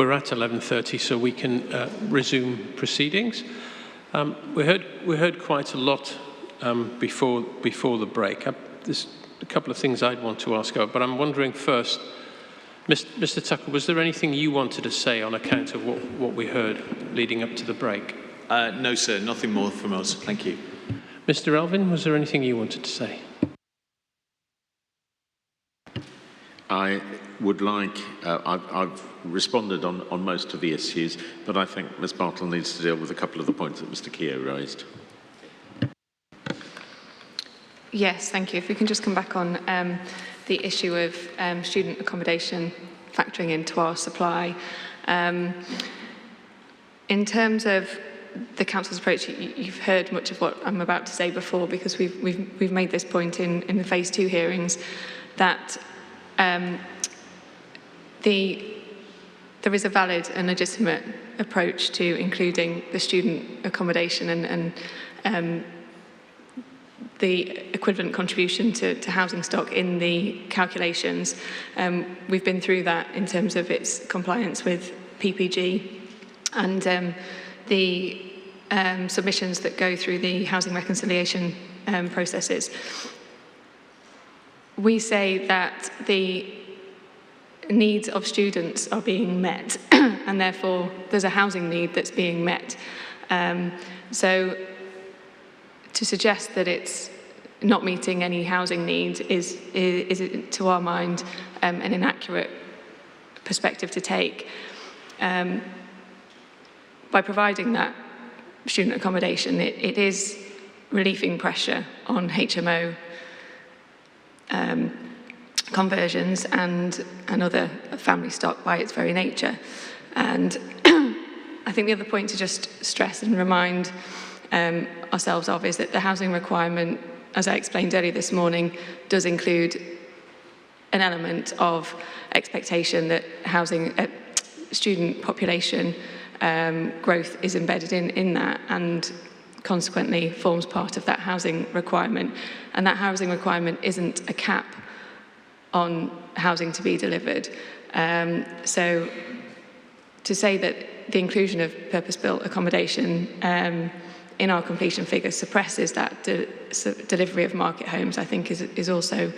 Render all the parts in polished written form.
we're at 11:30, so we can resume proceedings. We heard quite a lot before the break. There's a couple of things I'd want to ask about, but I'm wondering first, Mr. Tucker, was there anything you wanted to say on account of what we heard leading up to the break? No, sir, nothing more from us. Thank you. Mr. Elvin, was there anything you wanted to say? I would like, I've responded on most of the issues, but I think Ms Bartle needs to deal with a couple of the points that Mr Keogh raised. Yes, thank you. If we can just come back on the issue of student accommodation factoring into our supply. In terms of the Council's approach, you've heard much of what I'm about to say before, because we've made this point in the Phase 2 hearings, that there is a valid and legitimate approach to including the student accommodation and the equivalent contribution to housing stock in the calculations. We've been through that in terms of its compliance with PPG and the submissions that go through the housing reconciliation processes. We say that the needs of students are being met and therefore there's a housing need that's being met. So to suggest that it's not meeting any housing need is to our mind, an inaccurate perspective to take. By providing that student accommodation, it is relieving pressure on HMO conversions and other family stock by its very nature. And I think the other point to just stress and remind ourselves of is that the housing requirement, as I explained earlier this morning, does include an element of expectation that housing student population growth is embedded in that and consequently forms part of that housing requirement. And that housing requirement isn't a cap on housing to be delivered. So to say that the inclusion of purpose-built accommodation in our completion figures suppresses that delivery of market homes, I think is also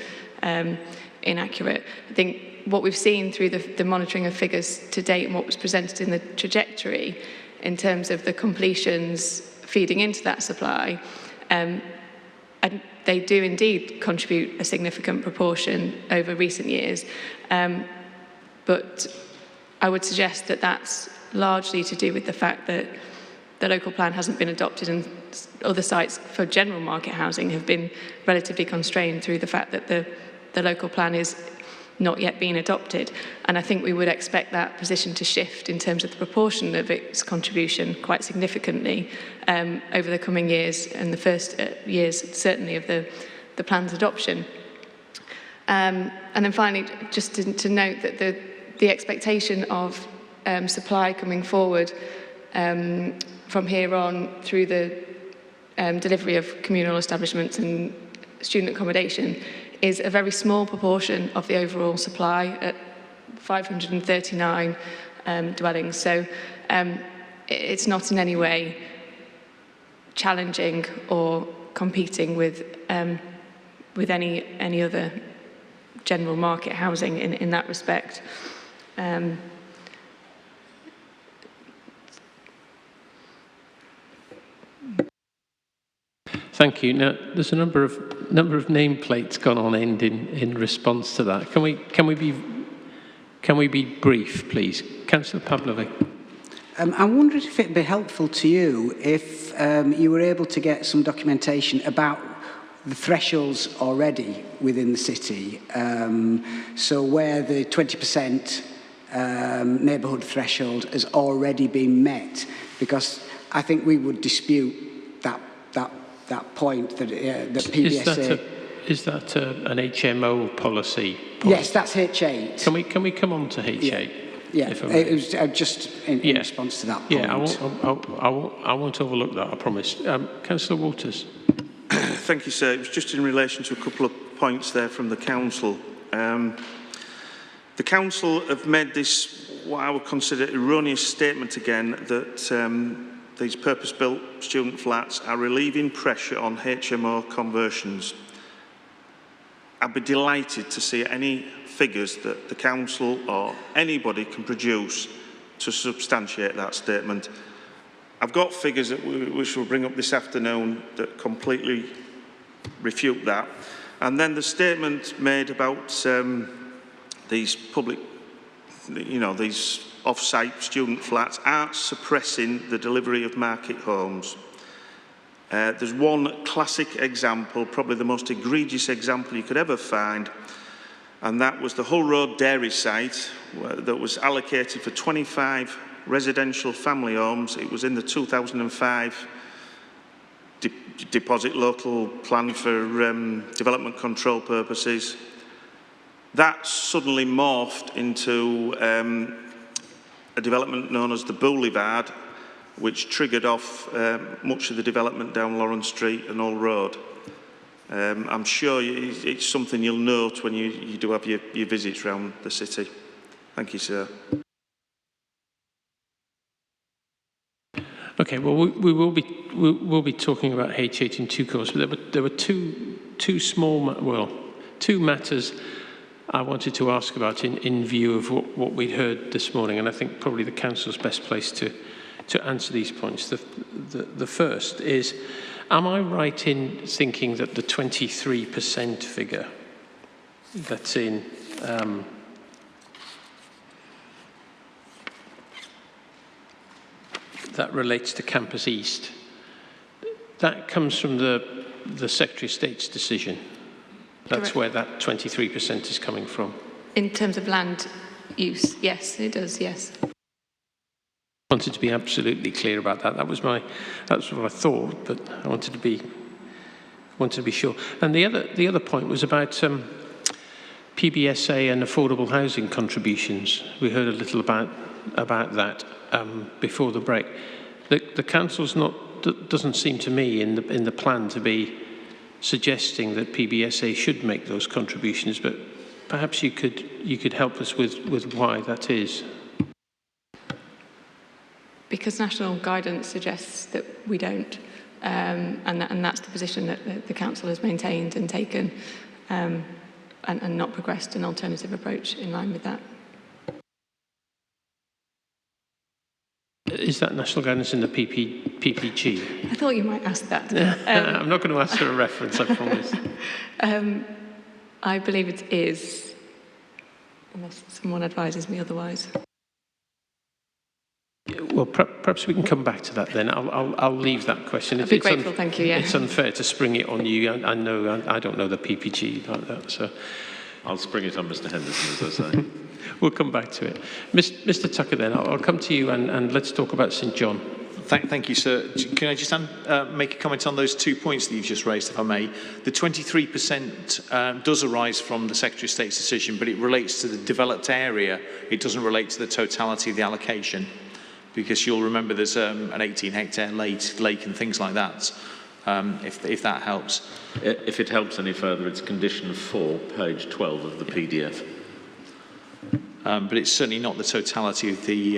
inaccurate. I think what we've seen through the monitoring of figures to date and what was presented in the trajectory in terms of the completions feeding into that supply, and they do indeed contribute a significant proportion over recent years. But I would suggest that that's largely to do with the fact that the local plan hasn't been adopted and other sites for general market housing have been relatively constrained through the fact that the local plan is not yet being adopted. And I think we would expect that position to shift in terms of the proportion of its contribution quite significantly over the coming years and the first years, certainly, of the plan's adoption. And then finally, just to note that the expectation of supply coming forward from here on through the delivery of communal establishments and student accommodation is a very small proportion of the overall supply at 539 dwellings. So it's not in any way challenging or competing with any other general market housing in that respect. Thank you. Now, there's a number of nameplates gone on end in response to that. Can we be brief, please? Councillor Pavlovic. I wondered if it'd be helpful to you if you were able to get some documentation about the thresholds already within the city. So where the 20% neighbourhood threshold has already been met, because I think we would dispute that point that PBSA... Is that an HMO policy? Yes, that's H8. Can we come on to H8? Yeah, it was just in response to that point. Yeah, I won't overlook that, I promise. Councillor Waters. Thank you, sir. It was just in relation to a couple of points there from the Council. The Council have made this what I would consider erroneous statement again that these purpose-built student flats are relieving pressure on HMO conversions. I'd be delighted to see any figures that the council or anybody can produce to substantiate that statement. I've got figures that which we'll bring up this afternoon that completely refute that. And then the statement made about these public, these off-site student flats aren't suppressing the delivery of market homes. There's one classic example, probably the most egregious example you could ever find, and that was the Hull Road dairy site that was allocated for 25 residential family homes. It was in the 2005 deposit local plan for development control purposes. That suddenly morphed into a development known as the Boulevard, which triggered off much of the development down Lawrence Street and Hull Road. I'm sure it's something you'll note when you do have your visits around the city. Thank you, sir. Okay, well, we'll be talking about H8 in due course, but there were two matters I wanted to ask about in view of what we'd heard this morning, and I think probably the council's best place to answer these points. The first is, am I right in thinking that the 23% figure that's in that relates to Campus East, that comes from the Secretary of State's decision? That's Correct. where that 23% is coming from. In terms of land use, yes, it does, yes. I wanted to be absolutely clear about that. That's what I thought, but I wanted to be sure. And the other point was about PBSA and affordable housing contributions. We heard a little about that before the break. The council's doesn't seem to me in the plan to be suggesting that PBSA should make those contributions, but perhaps you could help us with why that is. Because national guidance suggests that we don't, and that's the position that the council has maintained and taken, and not progressed an alternative approach in line with that. Is that national guidance in the PPG? I thought you might ask that. I'm not going to ask for a reference, I promise. I believe it is, unless someone advises me otherwise. Well, perhaps we can come back to that then. I'll leave that question. I'd be grateful, thank you, yeah. It's unfair to spring it on you. I know I don't know the PPG like that, so... I'll spring it on Mr. Henderson, as I say. We'll come back to it. Mr. Tucker, then, I'll come to you and let's talk about St John. Thank you, sir. Can I just make a comment on those 2 points that you've just raised, if I may? The 23% does arise from the Secretary of State's decision, but it relates to the developed area. It doesn't relate to the totality of the allocation, because you'll remember there's an 18-hectare lake and things like that, if that helps. If it helps any further, it's condition 4, page 12 of the PDF. But it's certainly not the totality of the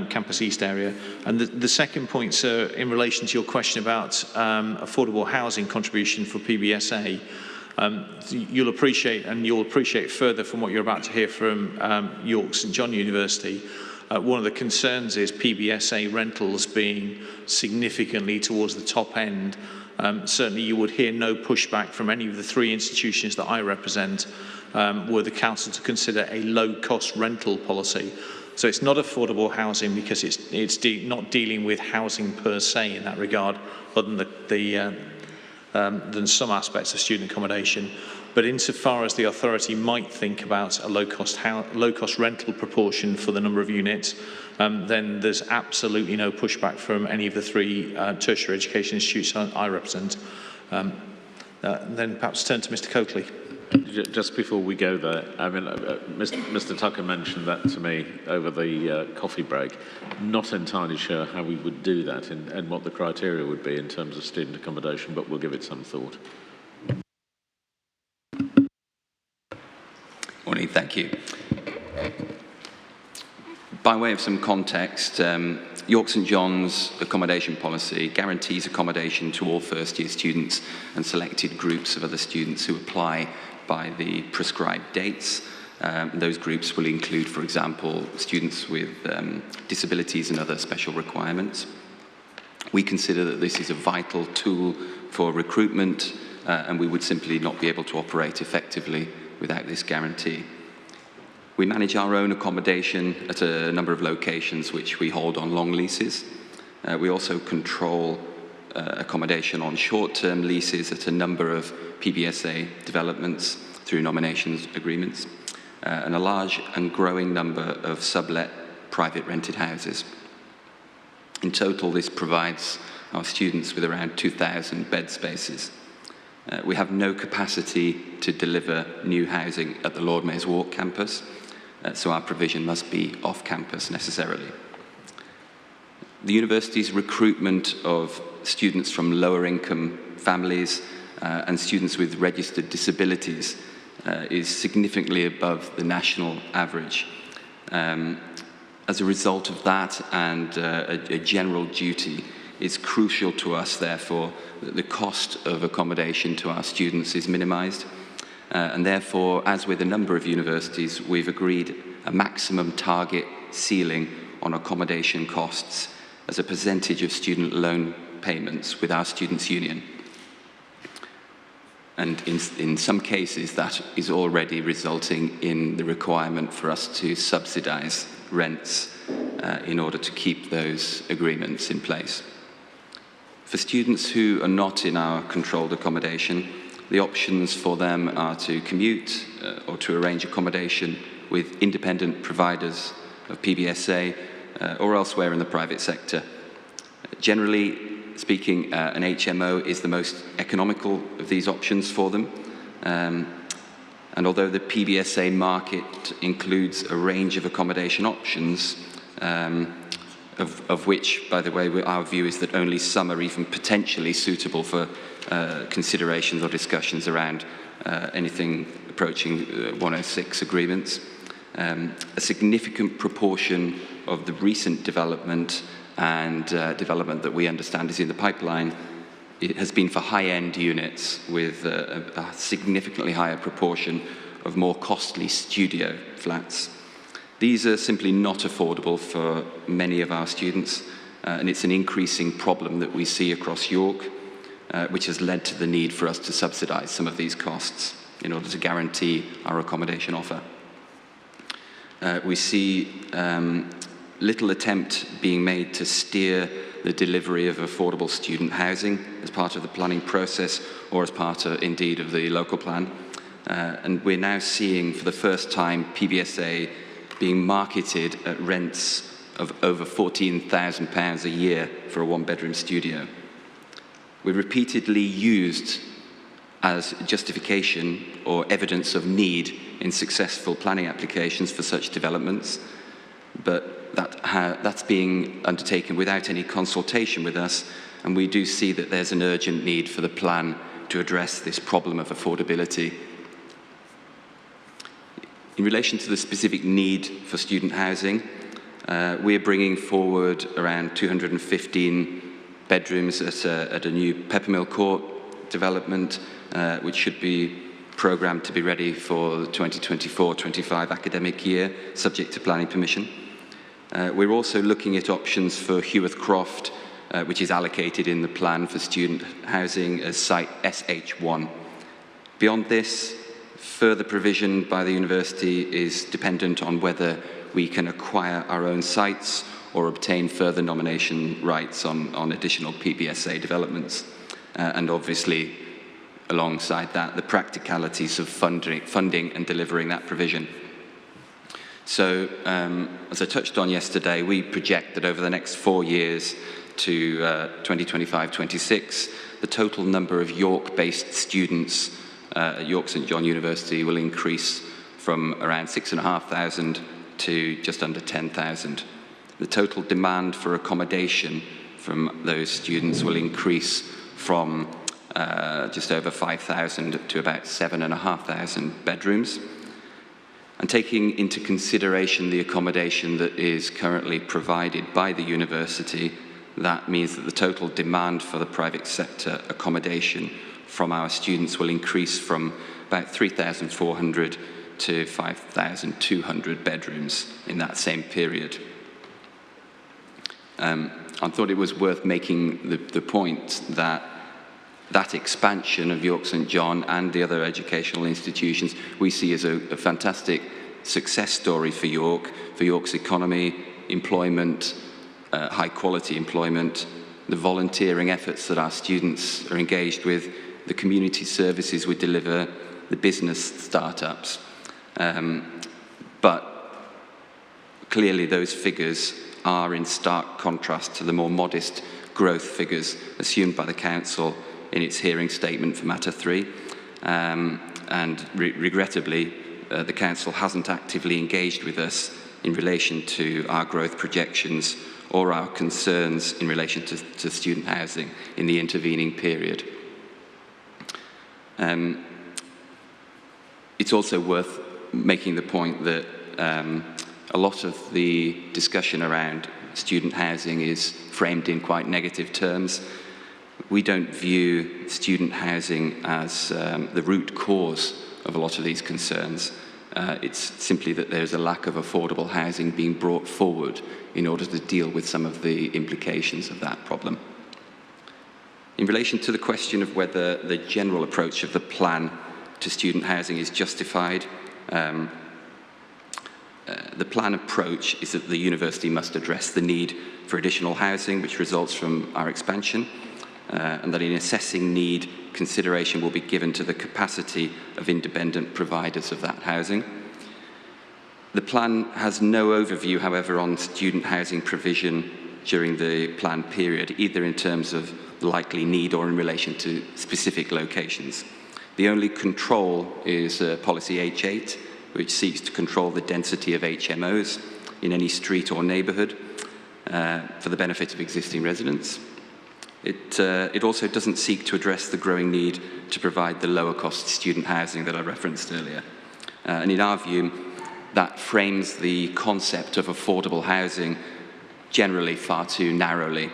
Campus East area. And the second point, sir, in relation to your question about affordable housing contribution for PBSA, you'll appreciate further from what you're about to hear from York St John University. One of the concerns is PBSA rentals being significantly towards the top end. Certainly you would hear no pushback from any of the 3 institutions that I represent were the council to consider a low-cost rental policy. So it's not affordable housing because it's not dealing with housing per se in that regard, other than some aspects of student accommodation. But insofar as the authority might think about a low-cost rental proportion for the number of units, then there's absolutely no pushback from any of the 3 tertiary education institutes I represent. Then perhaps turn to Mr. Coakley. Just before we go there, I mean, Mr. Tucker mentioned that to me over the coffee break. Not entirely sure how we would do that and what the criteria would be in terms of student accommodation, but we'll give it some thought. Morning, thank you. By way of some context, York St John's accommodation policy guarantees accommodation to all first-year students and selected groups of other students who apply by the prescribed dates. Those groups will include, for example, students with disabilities and other special requirements. We consider that this is a vital tool for recruitment, and we would simply not be able to operate effectively without this guarantee. We manage our own accommodation at a number of locations which we hold on long leases. We also control accommodation on short-term leases at a number of PBSA developments through nominations agreements, and a large and growing number of sublet private rented houses. In total, this provides our students with around 2,000 bed spaces. We have no capacity to deliver new housing at the Lord Mayor's Walk campus, so our provision must be off-campus necessarily. The university's recruitment of students from lower income families and students with registered disabilities is significantly above the national average. As a result of that and a general duty, it's crucial to us, therefore, that the cost of accommodation to our students is minimised. And therefore, as with a number of universities, we've agreed a maximum target ceiling on accommodation costs as a percentage of student loan payments with our students' union. And in some cases, that is already resulting in the requirement for us to subsidise rents in order to keep those agreements in place. For students who are not in our controlled accommodation, the options for them are to commute or to arrange accommodation with independent providers of PBSA or elsewhere in the private sector. Generally speaking, an HMO is the most economical of these options for them. And although the PBSA market includes a range of accommodation options, of which, by the way, our view is that only some are even potentially suitable for considerations or discussions around anything approaching 106 agreements. A significant proportion of the recent development and development that we understand is in the pipeline, it has been for high-end units with a significantly higher proportion of more costly studio flats. These are simply not affordable for many of our students, and it's an increasing problem that we see across York, which has led to the need for us to subsidise some of these costs in order to guarantee our accommodation offer. We see little attempt being made to steer the delivery of affordable student housing as part of the planning process or as part, indeed, of the local plan. And we're now seeing, for the first time, PBSA being marketed at rents of over £14,000 a year for a one-bedroom studio. We're repeatedly used as justification or evidence of need in successful planning applications for such developments, but that's being undertaken without any consultation with us, and we do see that there's an urgent need for the plan to address this problem of affordability. In relation to the specific need for student housing, we're bringing forward around 215 bedrooms at a new Peppermill Court development, which should be programmed to be ready for the 2024-25 academic year, subject to planning permission. We're also looking at options for Heworth Croft, which is allocated in the plan for student housing as site SH1. Beyond this, further provision by the university is dependent on whether we can acquire our own sites or obtain further nomination rights on additional PBSA developments. And obviously, alongside that, the practicalities of funding and delivering that provision. So, as I touched on yesterday, we project that over the next 4 years to 2025-26, the total number of York-based students at York St John University will increase from around 6,500 to just under 10,000. The total demand for accommodation from those students will increase from just over 5,000 to about 7,500 bedrooms. And taking into consideration the accommodation that is currently provided by the university, that means that the total demand for the private sector accommodation from our students will increase from about 3,400 to 5,200 bedrooms in that same period. I thought it was worth making the point that that expansion of York St John and the other educational institutions we see as a fantastic success story for York's economy, employment, high quality employment, the volunteering efforts that our students are engaged with, the community services we deliver, the business startups. But clearly those figures are in stark contrast to the more modest growth figures assumed by the Council in its hearing statement for Matter 3. And regrettably, the Council hasn't actively engaged with us in relation to our growth projections or our concerns in relation to student housing in the intervening period. It's also worth making the point that a lot of the discussion around student housing is framed in quite negative terms. We don't view student housing as the root cause of a lot of these concerns. It's simply that there's a lack of affordable housing being brought forward in order to deal with some of the implications of that problem. In relation to the question of whether the general approach of the plan to student housing is justified, the plan approach is that the university must address the need for additional housing which results from our expansion, and that in assessing need, consideration will be given to the capacity of independent providers of that housing. The plan has no overview, however, on student housing provision during the plan period, either in terms of likely need or in relation to specific locations. The only control is policy H8, which seeks to control the density of HMOs in any street or neighbourhood for the benefit of existing residents. It also doesn't seek to address the growing need to provide the lower cost student housing that I referenced earlier. And in our view, that frames the concept of affordable housing generally far too narrowly.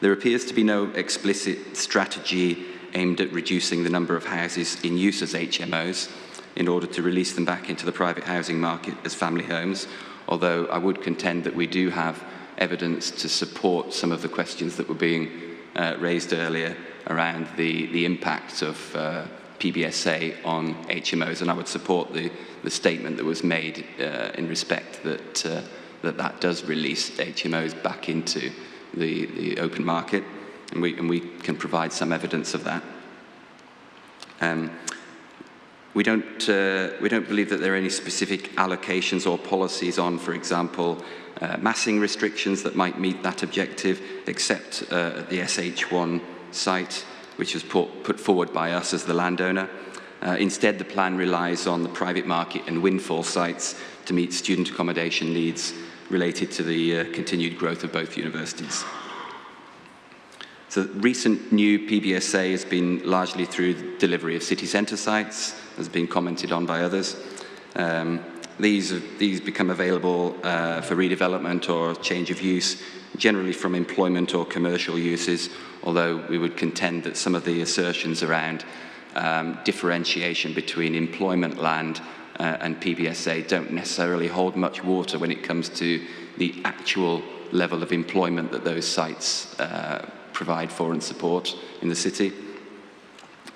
There appears to be no explicit strategy aimed at reducing the number of houses in use as HMOs in order to release them back into the private housing market as family homes, although I would contend that we do have evidence to support some of the questions that were being raised earlier around the impact of PBSA on HMOs, and I would support the statement that was made in respect that that does release HMOs back into the open market, and we can provide some evidence of that. We don't believe that there are any specific allocations or policies on, for example, massing restrictions that might meet that objective, except at the SH1 site, which was put forward by us as the landowner. Instead, the plan relies on the private market and windfall sites to meet student accommodation needs related to the continued growth of both universities. So recent new PBSA has been largely through delivery of city centre sites, has been commented on by others. These become available for redevelopment or change of use, generally from employment or commercial uses, although we would contend that some of the assertions around differentiation between employment land and PBSA don't necessarily hold much water when it comes to the actual level of employment that those sites provide for and support in the city.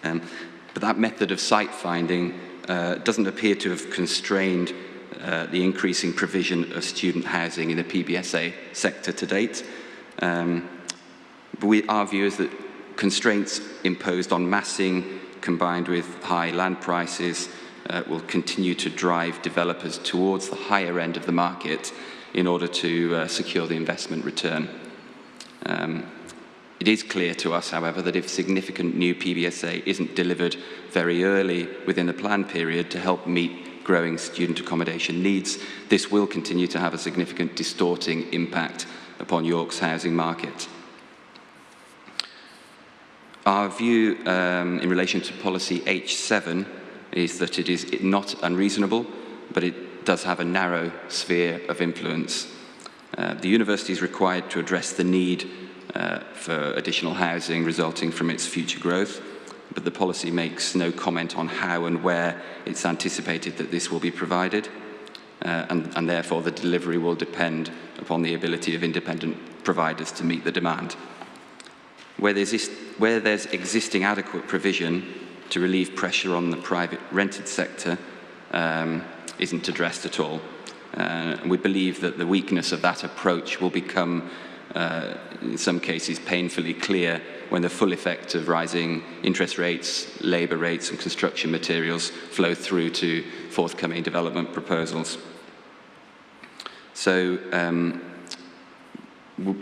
But that method of site finding doesn't appear to have constrained the increasing provision of student housing in the PBSA sector to date. But our view is that constraints imposed on massing combined with high land prices will continue to drive developers towards the higher end of the market in order to secure the investment return. It is clear to us, however, that if significant new PBSA isn't delivered very early within the plan period to help meet growing student accommodation needs, this will continue to have a significant distorting impact upon York's housing market. Our view in relation to policy H7 is that it is not unreasonable, but it does have a narrow sphere of influence. The university is required to address the need for additional housing resulting from its future growth, but the policy makes no comment on how and where it's anticipated that this will be provided, and therefore the delivery will depend upon the ability of independent providers to meet the demand. Where there's existing adequate provision to relieve pressure on the private rented sector isn't addressed at all. We believe that the weakness of that approach will become, in some cases, painfully clear when the full effect of rising interest rates, labour rates and construction materials flow through to forthcoming development proposals. So,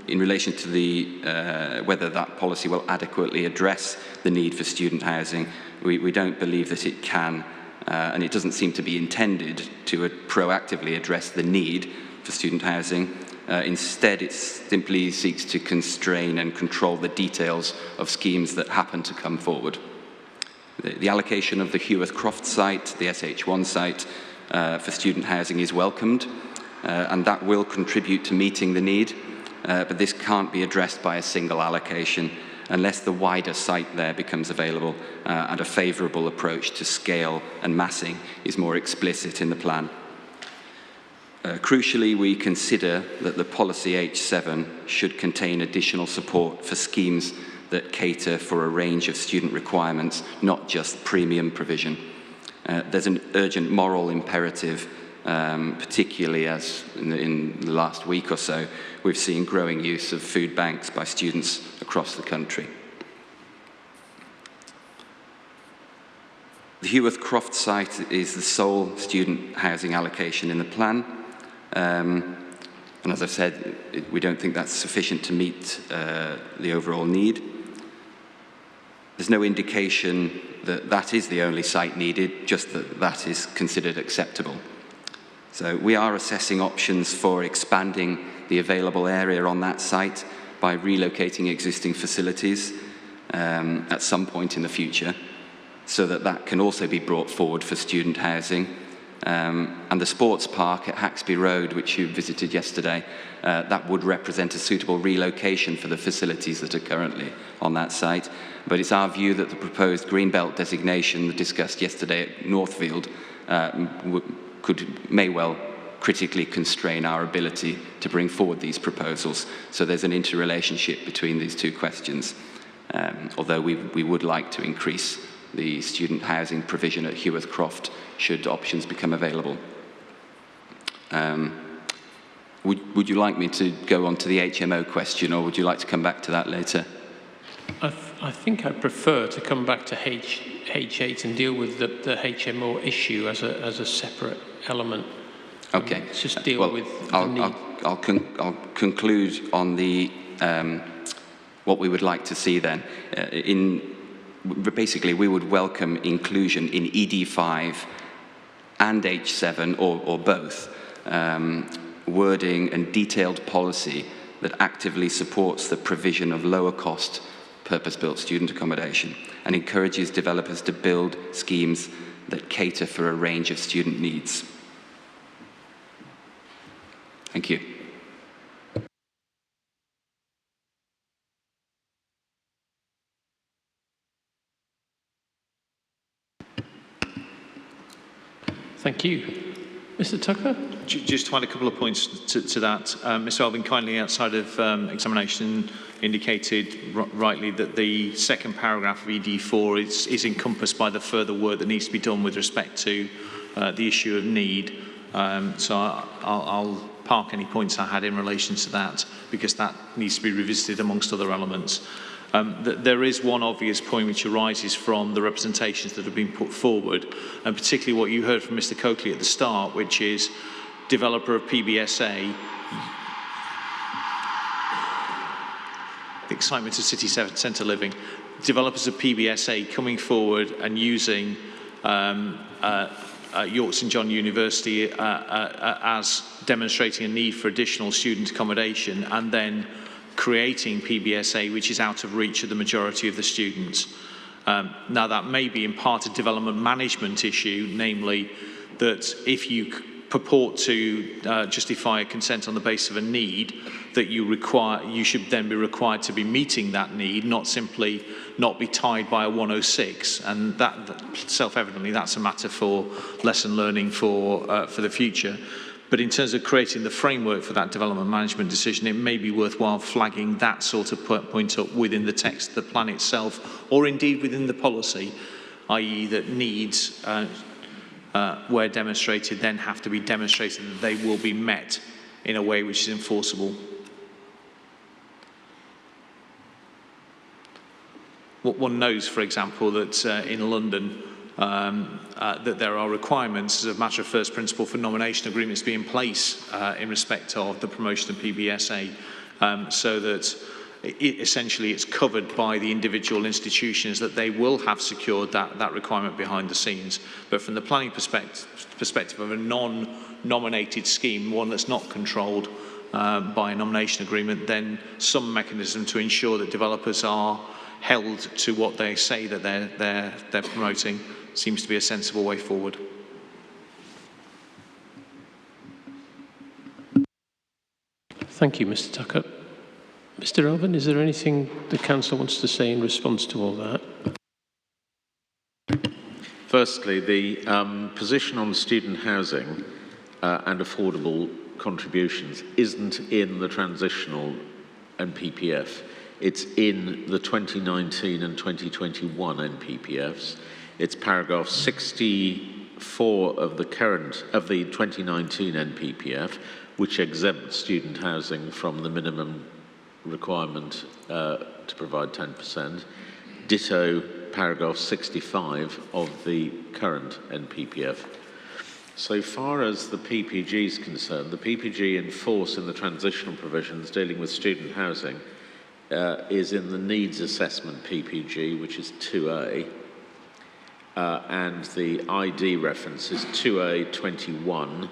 in relation to the whether that policy will adequately address the need for student housing, we don't believe that it can, and it doesn't seem to be intended to proactively address the need for student housing. Instead, it simply seeks to constrain and control the details of schemes that happen to come forward. The allocation of the Heworth Croft site, the SH1 site, for student housing is welcomed, and that will contribute to meeting the need. But this can't be addressed by a single allocation unless the wider site there becomes available and a favourable approach to scale and massing is more explicit in the plan. Crucially, we consider that the policy H7 should contain additional support for schemes that cater for a range of student requirements, not just premium provision. There's an urgent moral imperative, particularly as in the last week or so, we've seen growing use of food banks by students across the country. The Heworth Croft site is the sole student housing allocation in the plan. And as I've said, we don't think that's sufficient to meet the overall need. There's no indication that that is the only site needed, just that that is considered acceptable. So we are assessing options for expanding the available area on that site by relocating existing facilities at some point in the future, so that that can also be brought forward for student housing. And the sports park at Haxby Road, which you visited yesterday, that would represent a suitable relocation for the facilities that are currently on that site. But it's our view that the proposed Greenbelt designation discussed yesterday at Northfield may well critically constrain our ability to bring forward these proposals. So there's an interrelationship between these two questions, although we would like to increase the student housing provision at Heworth Croft should options become available. Would you like me to go on to the HMO question, or would you like to come back to that later? I think I prefer to come back to H8 and deal with the HMO issue as a separate element. Okay. Just deal with the need. I'll conclude on the what we would like to see then. Basically, we would welcome inclusion in ED5 and H7, or both, wording and detailed policy that actively supports the provision of lower cost purpose-built student accommodation and encourages developers to build schemes that cater for a range of student needs. Thank you. Thank you. Mr. Tucker? Just to add a couple of points to that. Mr. Alvin kindly, outside of examination, indicated rightly that the second paragraph of ED4 is encompassed by the further work that needs to be done with respect to the issue of need. So I'll park any points I had in relation to that, because that needs to be revisited amongst other elements. There is one obvious point which arises from the representations that have been put forward, and particularly what you heard from Mr. Coakley at the start, which is developer of PBSA, the excitement of city centre living, developers of PBSA coming forward and using York St John University as demonstrating a need for additional student accommodation, and then creating PBSA which is out of reach of the majority of the students. Now, that may be in part a development management issue, namely that if you purport to justify a consent on the basis of a need, that you should then be required to be meeting that need, not simply not be tied by a 106. And that self-evidently, that's a matter for lesson learning for the future. But in terms of creating the framework for that development management decision, it may be worthwhile flagging that sort of point up within the text of the plan itself, or indeed within the policy, i.e. that needs, where demonstrated, then have to be demonstrated that they will be met in a way which is enforceable. One knows, for example, that in London, that there are requirements as a matter of first principle for nomination agreements to be in place in respect of the promotion of PBSA, so that essentially it's covered by the individual institutions, that they will have secured that requirement behind the scenes. But from the planning perspective of a non-nominated scheme, one that's not controlled by a nomination agreement, then some mechanism to ensure that developers are held to what they say that they're promoting seems to be a sensible way forward. Thank you, Mr. Tucker. Mr. Elvin, is there anything the Council wants to say in response to all that? Firstly, the position on student housing and affordable contributions isn't in the transitional NPPF. It's in the 2019 and 2021 NPPFs. It's paragraph 64 of the 2019 NPPF, which exempts student housing from the minimum requirement to provide 10%. Ditto paragraph 65 of the current NPPF. So far as the PPG is concerned, the PPG in force in the transitional provisions dealing with student housing is in the needs assessment PPG, which is 2A, and the ID reference is 2A21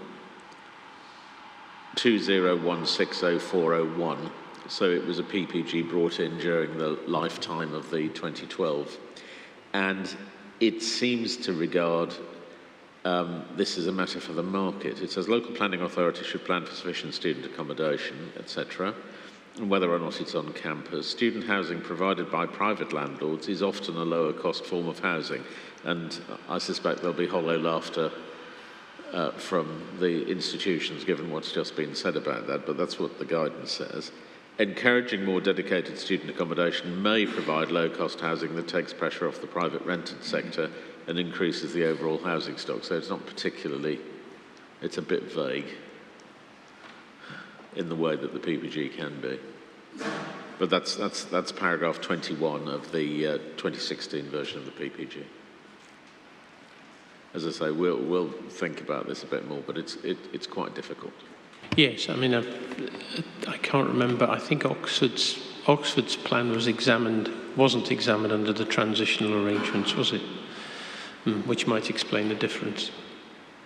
20160401. So it was a PPG brought in during the lifetime of the 2012. And it seems to regard this as a matter for the market. It says local planning authority should plan for sufficient student accommodation, etc., and whether or not it's on campus. Student housing provided by private landlords is often a lower cost form of housing, and I suspect there'll be hollow laughter from the institutions given what's just been said about that, but that's what the guidance says. Encouraging more dedicated student accommodation may provide low-cost housing that takes pressure off the private rented sector and increases the overall housing stock. So it's not particularly, it's a bit vague in the way that the PPG can be. But that's paragraph 21 of the 2016 version of the PPG. As I say, we'll think about this a bit more, but it's quite difficult. Yes, I mean, I can't remember. I think Oxford's plan wasn't examined under the transitional arrangements, was it? Which might explain the difference.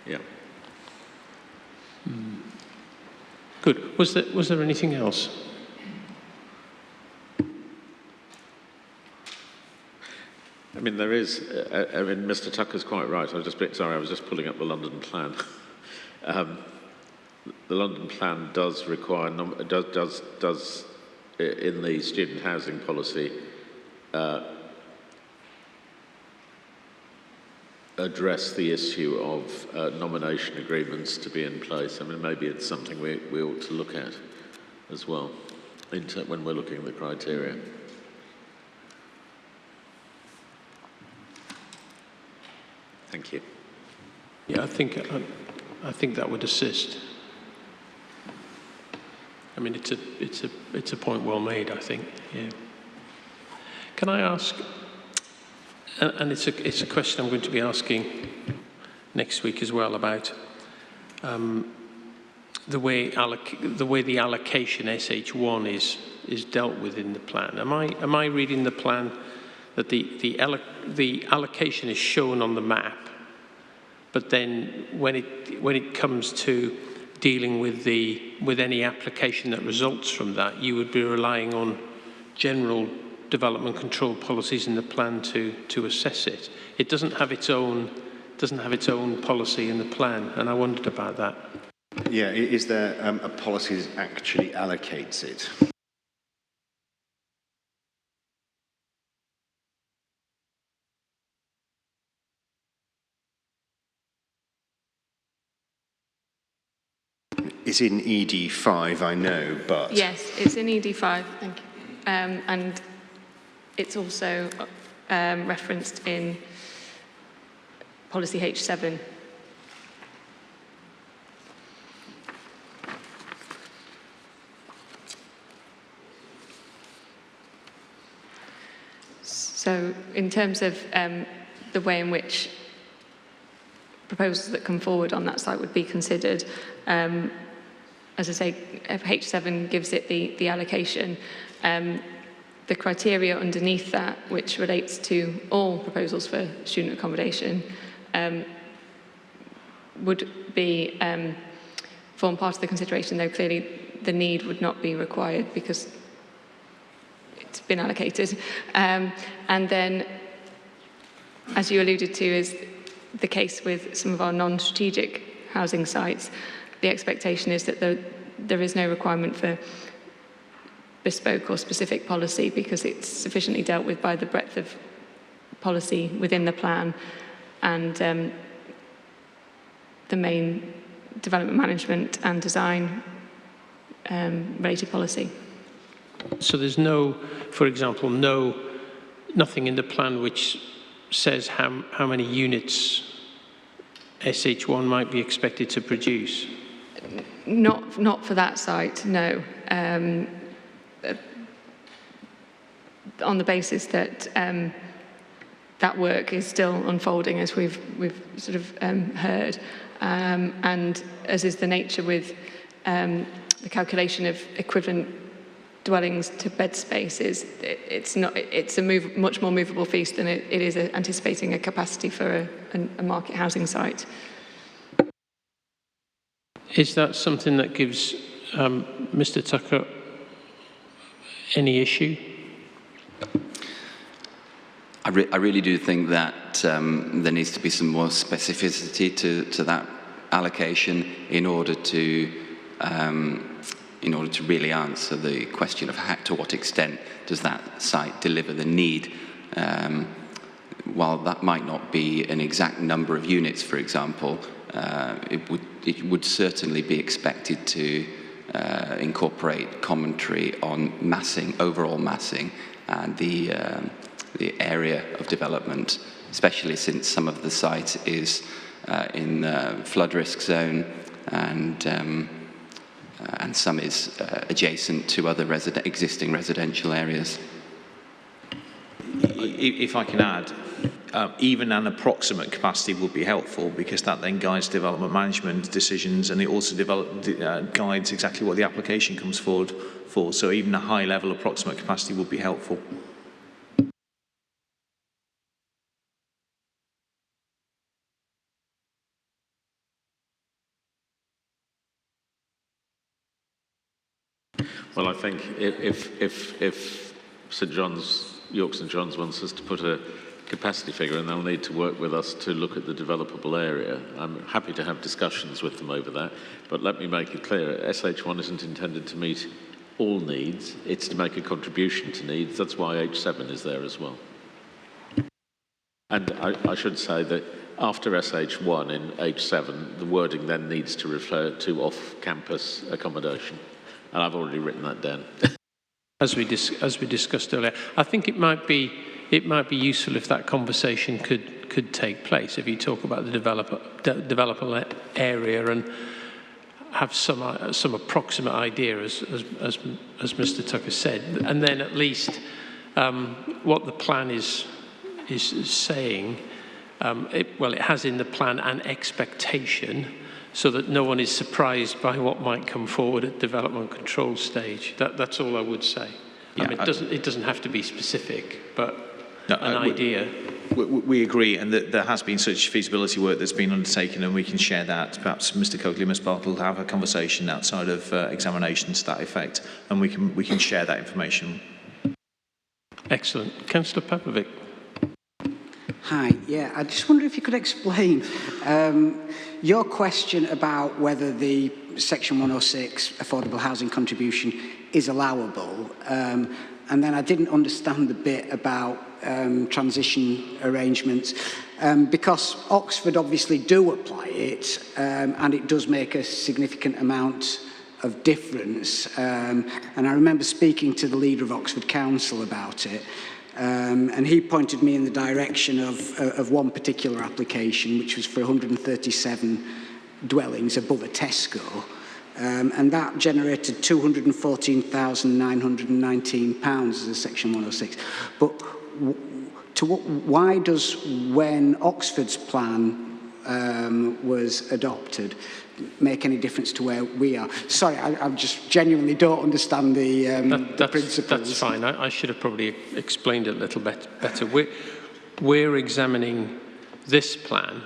Yeah. Good. Was there anything else? I mean, there is. I mean, Mr. Tucker's quite right. I was just pulling up the London plan. The London plan does require does in the student housing policy address the issue of nomination agreements to be in place. I mean, maybe it's something we ought to look at as well when we're looking at the criteria. Thank you. Yeah, I think that would assist. I mean, it's a point well made, I think. Yeah. Can I ask? And it's a question I'm going to be asking next week as well about the way the allocation SH1 is dealt with in the plan. Am I reading the plan that the allocation is shown on the map, but then when it comes to dealing with any application that results from that, you would be relying on general development control policies in the plan to assess it. It doesn't have its own policy in the plan, and I wondered about that. Yeah, is there a policy that actually allocates it? It's in ED5, I know, but... Yes, it's in ED5, thank you. And it's also referenced in policy H7. So in terms of the way in which proposals that come forward on that site would be considered, as I say, H7 gives it the allocation. The criteria underneath that, which relates to all proposals for student accommodation, would be form part of the consideration, though clearly the need would not be required because it's been allocated. And then, as you alluded to, is the case with some of our non-strategic housing sites. The expectation is that there is no requirement for bespoke or specific policy because it's sufficiently dealt with by the breadth of policy within the plan and the main development management and design related policy. So there's no, for example, nothing in the plan which says how many units SH1 might be expected to produce? Not for that site, no. On the basis that that work is still unfolding, as we've sort of heard, and as is the nature with the calculation of equivalent dwellings to bed spaces, it's a much more movable feast than it is anticipating a capacity for a market housing site. Is that something that gives Mr. Tucker any issue? I really do think that there needs to be some more specificity to that allocation in order to really answer the question of to what extent does that site deliver the need. While that might not be an exact number of units, for example, it would certainly be expected to incorporate commentary on massing, overall massing, and the area of development, especially since some of the site is in flood risk zone and some is adjacent to other existing residential areas. If I can add, even an approximate capacity would be helpful because that then guides development management decisions, and it also guides exactly what the application comes forward for. So even a high level approximate capacity would be helpful. Well, I think if St John's, York St John's wants us to put a capacity figure, and they'll need to work with us to look at the developable area, I'm happy to have discussions with them over that. But let me make it clear, SH1 isn't intended to meet all needs, it's to make a contribution to needs. That's why H7 is there as well. And I should say that after SH1 in H7, the wording then needs to refer to off-campus accommodation. And I've already written that down. As we discussed earlier, I think it might be useful if that conversation could take place. If you talk about the developer area and have some approximate idea, as Mr. Tucker said, and then at least what the plan is saying. It has in the plan an expectation, so that no one is surprised by what might come forward at development control stage. That's all I would say. Yeah, I mean, it doesn't have to be specific, but an idea. We agree, and that there has been such feasibility work that's been undertaken, and we can share that. Perhaps Mr. Coakley and Ms. Bartle will have a conversation outside of examination to that effect, and we can share that information. Excellent. Councillor Pavlovic. Hi, yeah, I just wonder if you could explain your question about whether the Section 106 affordable housing contribution is allowable. And then I didn't understand the bit about transition arrangements because Oxford obviously do apply it and it does make a significant amount of difference. And I remember speaking to the leader of Oxford Council about it. And he pointed me in the direction of one particular application, which was for 137 dwellings above a Tesco. And that generated £214,919 as a Section 106. But why does, when Oxford's plan was adopted, make any difference to where we are? Sorry, I just genuinely don't understand the principles. That's fine. I should have probably explained it a little bit better. We're examining this plan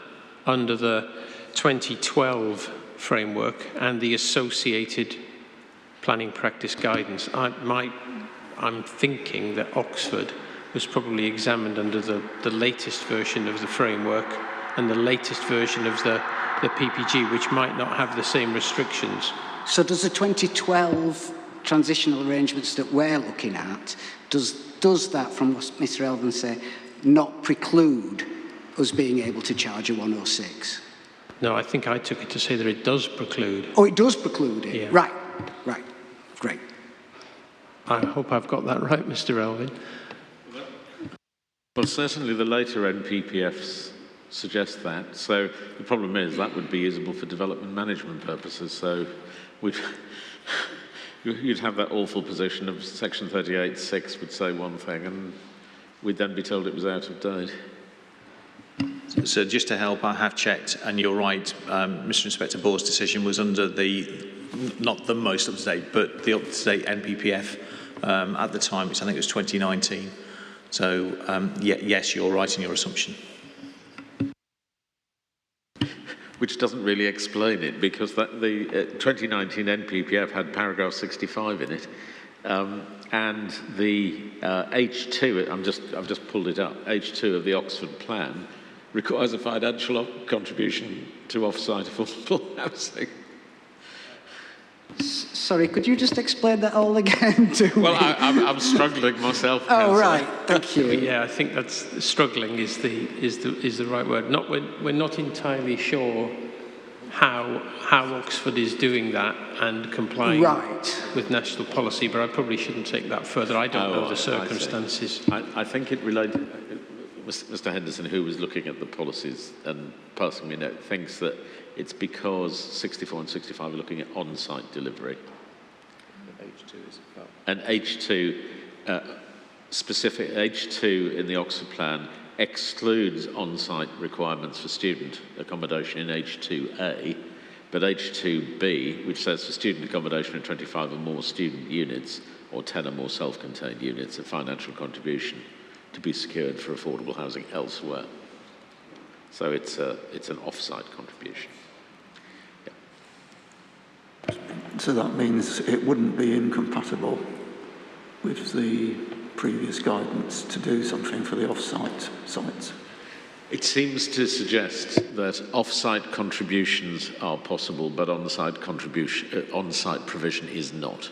under the 2012 framework and the associated planning practice guidance. I'm thinking that Oxford was probably examined under the latest version of the framework and the latest version of the PPG, which might not have the same restrictions. So does the 2012 transitional arrangements that we're looking at, does that, from what Mr. Elvin said, not preclude us being able to charge a 106? No, I think I took it to say that it does preclude. Oh, it does preclude it? Yeah. Right, great. I hope I've got that right, Mr. Elvin. Well, certainly the later NPPFs suggest that. So the problem is that would be usable for development management purposes. So you'd have that awful position of Section 38(6) would say one thing and we'd then be told it was out of date. So just to help, I have checked, and you're right, Mr. Inspector Board's decision was under not the most up-to-date, but the up-to-date NPPF at the time, which I think was 2019. So, yes, you're right in your assumption. Which doesn't really explain it, because the 2019 NPPF had paragraph 65 in it, and the H2, I've just pulled it up, H2 of the Oxford Plan requires a financial contribution to off-site affordable housing. Sorry, could you just explain that all again to me? Well, I'm struggling myself. Oh, right, thank you. Yeah, I think that's struggling is the right word. We're not entirely sure how Oxford is doing that and complying with national policy, but I probably shouldn't take that further. I don't know the circumstances. I think it related. Mr. Henderson, who was looking at the policies and passing me a note, thinks that it's because 64 and 65 are looking at on-site delivery. And H2, specific H2 in the Oxford Plan excludes on-site requirements for student accommodation in H2A, but H2B, which says for student accommodation in 25 or more student units or 10 or more self-contained units, a financial contribution to be secured for affordable housing elsewhere. So it's an off-site contribution. Yeah. So that means it wouldn't be incompatible with the previous guidance to do something for the off-site sites? It seems to suggest that off-site contributions are possible, but on-site provision is not.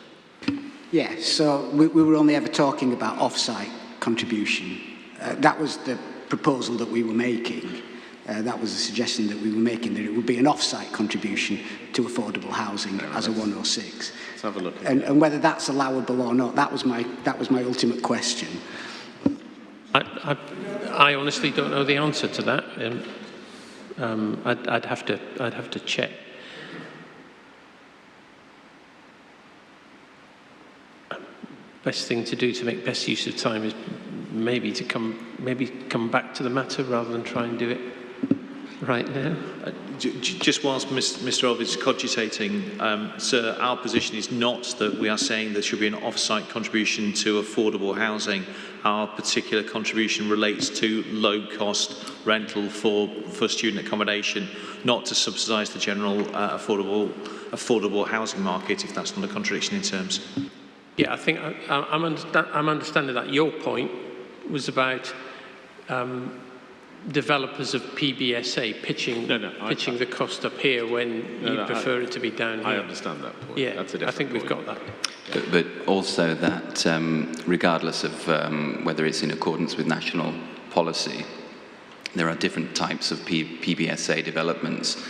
Yeah, so we were only ever talking about off-site contribution. That was the proposal that we were making. That was the suggestion that we were making, that it would be an off-site contribution to affordable housing as a 106. Let's have a look. And whether that's allowable or not, that was my ultimate question. I honestly don't know the answer to that. I'd have to check. Best thing to do to make best use of time is maybe come back to the matter rather than try and do it right now. Just whilst Mr. Elvin is cogitating, sir, our position is not that we are saying there should be an off-site contribution to affordable housing. Our particular contribution relates to low-cost rental for student accommodation, not to subsidise the general affordable housing market, if that's not a contradiction in terms. Yeah, I think I'm understanding that your point was about developers of PBSA pitching the cost up here when you prefer it to be down here. I understand that point. Yeah, That's a different I think we've point. got that. But also that regardless of whether it's in accordance with national policy, there are different types of PBSA developments.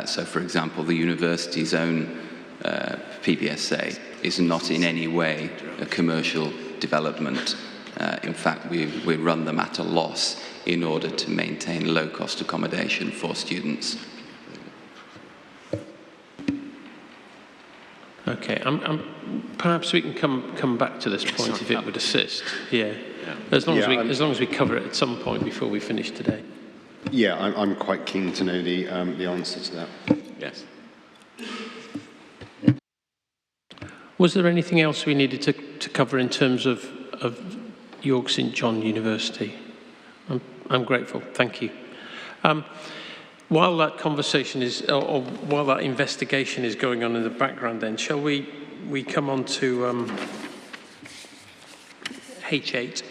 So, for example, the university's own PBSA is not in any way a commercial development. In fact, we run them at a loss in order to maintain low-cost accommodation for students. Okay, perhaps we can come back to this point if it would assist. Yeah, as long as we cover it at some point before we finish today. Yeah, I'm quite keen to know the answer to that. Yes. Was there anything else we needed to cover in terms of York St John University? I'm grateful, thank you. While that conversation is, or while that investigation is going on in the background then, shall we come on to H8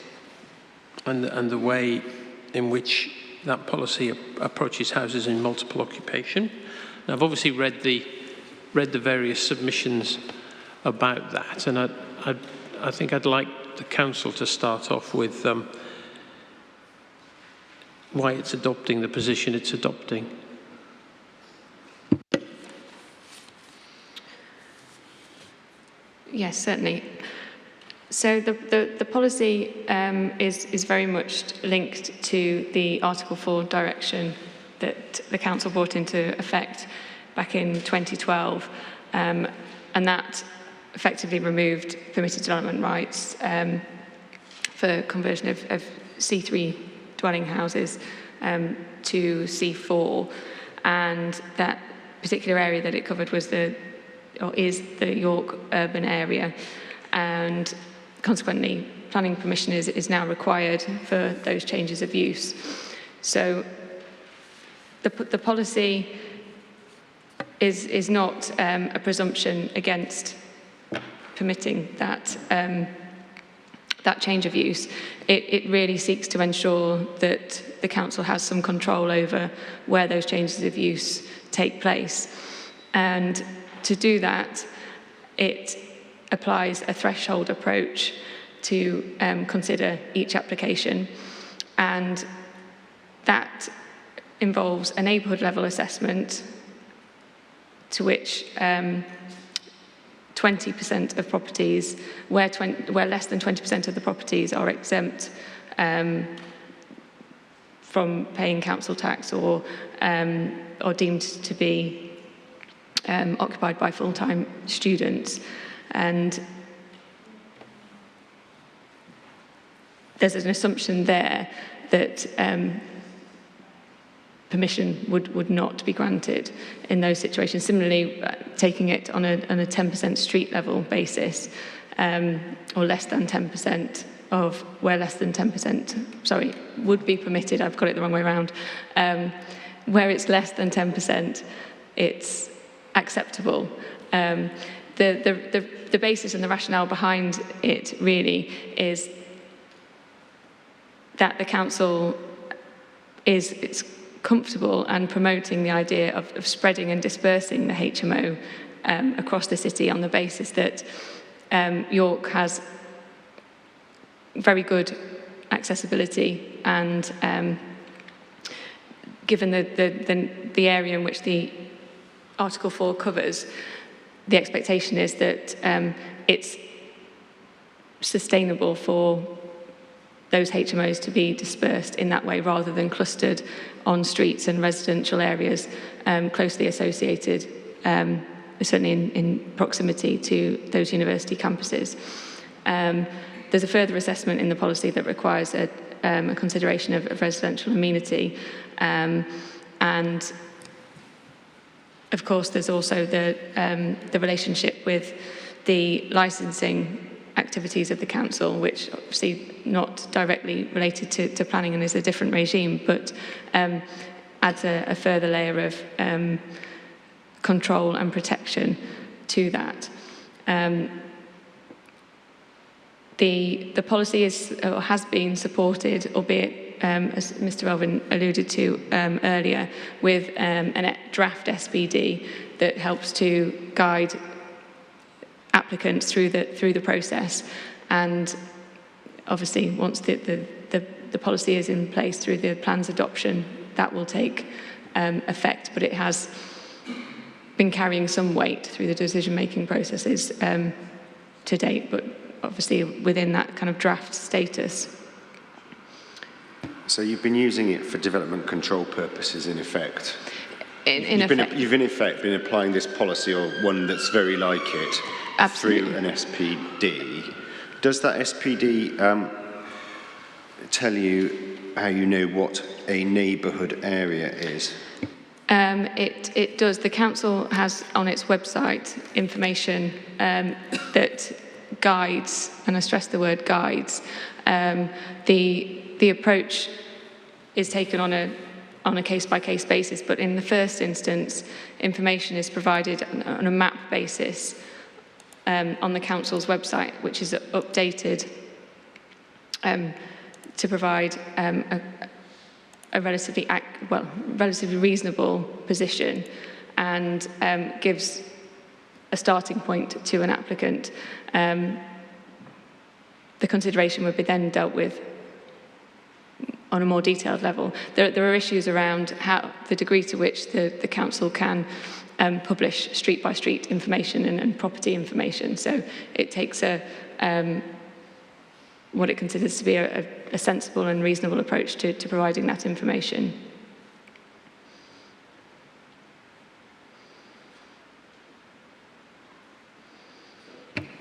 and the way in which that policy approaches houses in multiple occupation? Now, I've obviously read the various submissions about that, and I think I'd like the council to start off with why it's adopting the position it's adopting. Yes, certainly. So the policy is very much linked to the Article 4 direction that the council brought into effect back in 2012, and that effectively removed permitted development rights for conversion of C3 dwelling houses to C4, and that particular area that it covered was is the York urban area, and consequently planning permission is now required for those changes of use. So the policy is not a presumption against permitting that that change of use. It really seeks to ensure that the council has some control over where those changes of use take place. And to do that, it applies a threshold approach to consider each application. And that involves a neighbourhood level assessment to which 20% of properties, where less than 20% of the properties are exempt from paying council tax or deemed to be occupied by full-time students. And there's an assumption there that permission would not be granted in those situations. Similarly, taking it on a 10% street level basis, or less than 10% of where less than 10%, would be permitted, I've got it the wrong way around, where it's less than 10%, it's acceptable. The basis and the rationale behind it really is that the council is comfortable and promoting the idea of spreading and dispersing the HMO across the city on the basis that York has very good accessibility, and given the area in which the Article 4 covers, the expectation is that it's sustainable for those HMOs to be dispersed in that way rather than clustered on streets and residential areas closely associated, certainly in proximity to those university campuses. There's a further assessment in the policy that requires a consideration of residential amenity, and of course there's also the relationship with the licensing activities of the council, which obviously not directly related to planning and is a different regime, but adds a further layer of control and protection to that. the policy is or has been supported, albeit as Mr. Elvin alluded to earlier, with a draft SPD that helps to guide applicants through the process. And obviously, once the policy is in place through the plan's adoption, that will take effect. But it has been carrying some weight through the decision-making processes to date, but obviously within that kind of draft status. So you've been using it for development control purposes, in effect? You've in effect been applying this policy, or one that's very like it, Absolutely. through an SPD. Does that SPD tell you how you know what a neighbourhood area is? It does. The council has on its website information that guides, and I stress the word guides. The approach is taken on a case-by-case basis, but in the first instance, information is provided on a map basis on the council's website, which is updated to provide a relatively reasonable position, and gives a starting point to an applicant. The consideration would be then dealt with on a more detailed level. There are issues around how the degree to which the council can publish street-by-street information and property information. So it takes what it considers to be a sensible and reasonable approach to providing that information.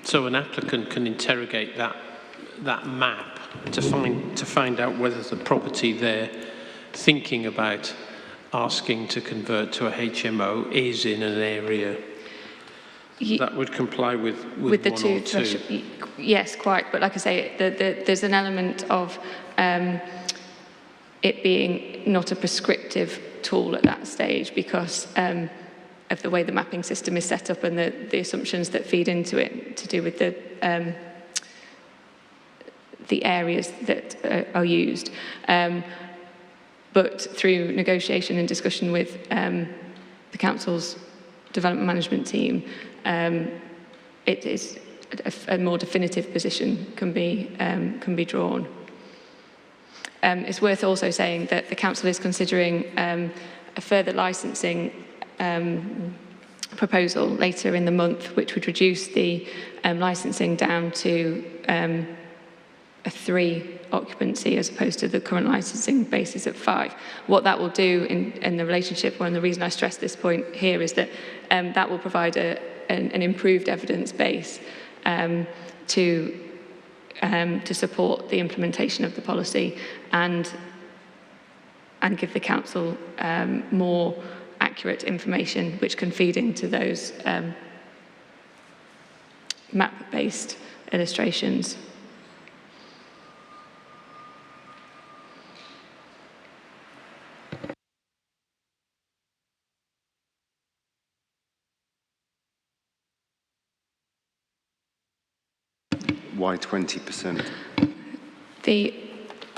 So an applicant can interrogate that map to find out whether the property they're thinking about asking to convert to a HMO is in an area that would comply with the one two or two. thresholds. Yes, quite. But like I say, there's an element of it being not a prescriptive tool at that stage, because of the way the mapping system is set up and the assumptions that feed into it to do with the areas that are used. But through negotiation and discussion with the council's development management team, it is a more definitive position can be drawn. It's worth also saying that the council is considering a further licensing proposal later in the month, which would reduce the licensing down to a 3 occupancy as opposed to the current licensing basis at 5. What that will do in the relationship, and the reason I stress this point here, is that that will provide an improved evidence base to support the implementation of the policy and give the council more accurate information, which can feed into those map-based illustrations. Why 20%? The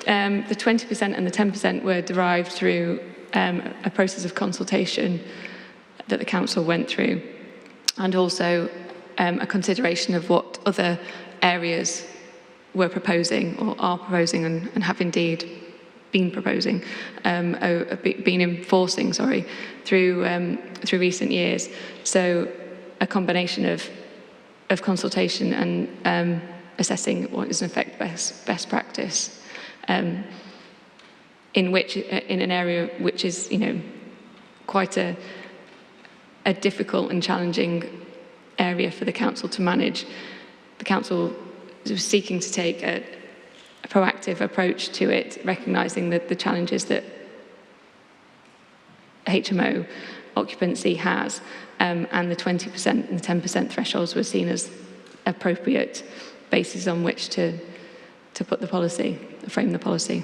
20% and the 10% were derived through a process of consultation that the council went through, and also a consideration of what other areas were proposing or are proposing and have indeed been proposing, been enforcing, through recent years. So a combination of consultation and assessing what is in effect best practice, in an area which is, quite a difficult and challenging area for the council to manage. The council was seeking to take a proactive approach to it, recognising that the challenges that HMO occupancy has, and the 20% and the 10% thresholds were seen as appropriate basis on which to put the policy, frame the policy.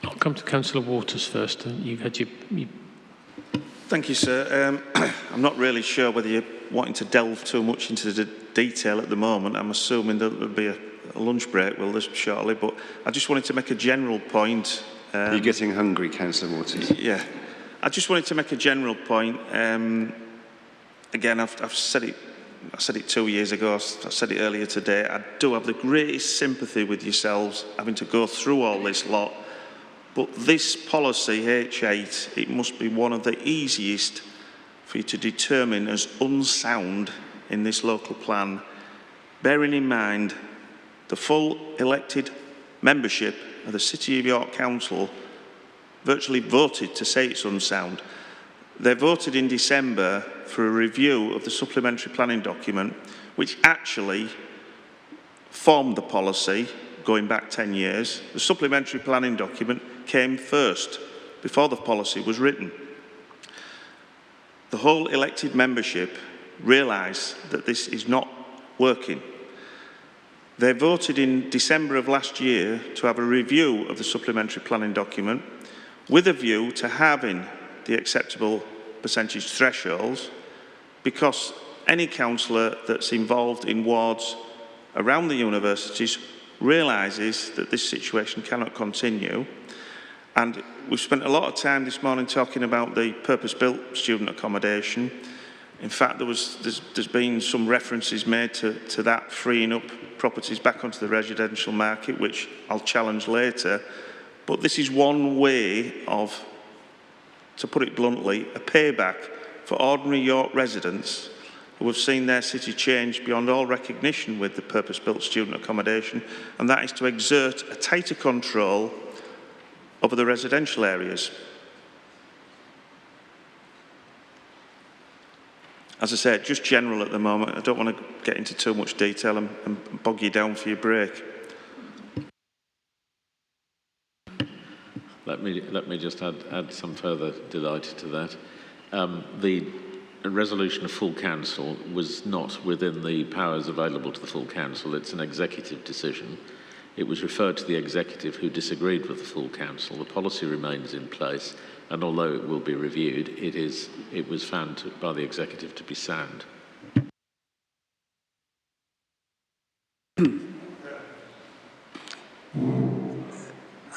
I'll come to Councillor Waters first. You've had your Thank you, sir. I'm not really sure whether you're wanting to delve too much into the detail at the moment. I'm assuming that there'll be a lunch break, will there, shortly, but I just wanted to make a general point. Are you getting hungry, Councillor Waters? Yeah. I just wanted to make a general point. Again, I've said it. I said it 2 years ago. I said it earlier today. I do have the greatest sympathy with yourselves having to go through all this lot. But this policy, H8, it must be one of the easiest for you to determine as unsound in this local plan, bearing in mind the full elected membership of the City of York Council virtually voted to say it's unsound. They voted in December for a review of the supplementary planning document, which actually formed the policy going back 10 years. The supplementary planning document came first, before the policy was written. The whole elected membership realised that this is not working. They voted in December of last year to have a review of the supplementary planning document with a view to having the acceptable percentage thresholds, because any councillor that's involved in wards around the universities realises that this situation cannot continue. And we've spent a lot of time this morning talking about the purpose-built student accommodation. In fact, there's been some references made to that freeing up properties back onto the residential market, which I'll challenge later. But this is one way of, to put it bluntly, a payback for ordinary York residents who have seen their city change beyond all recognition with the purpose-built student accommodation, and that is to exert a tighter control over the residential areas. As I said, just general at the moment. I don't want to get into too much detail and bog you down for your break. Let me just add some further delight to that. The resolution of full council was not within the powers available to the full council. It's an executive decision. It was referred to the executive, who disagreed with the full council. The policy remains in place, and although it will be reviewed, it was found by the executive to be sound.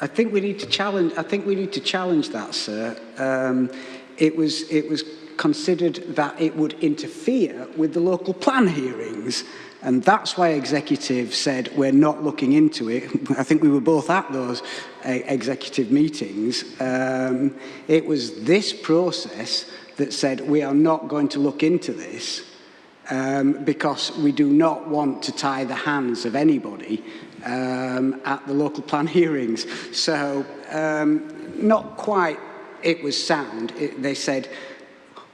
I think we need to challenge that, sir. It was considered that it would interfere with the local plan hearings, and that's why executive said we're not looking into it. I think we were both at those executive meetings. It was this process that said we are not going to look into this because we do not want to tie the hands of anybody at the local plan hearings. So not quite it was sound. They said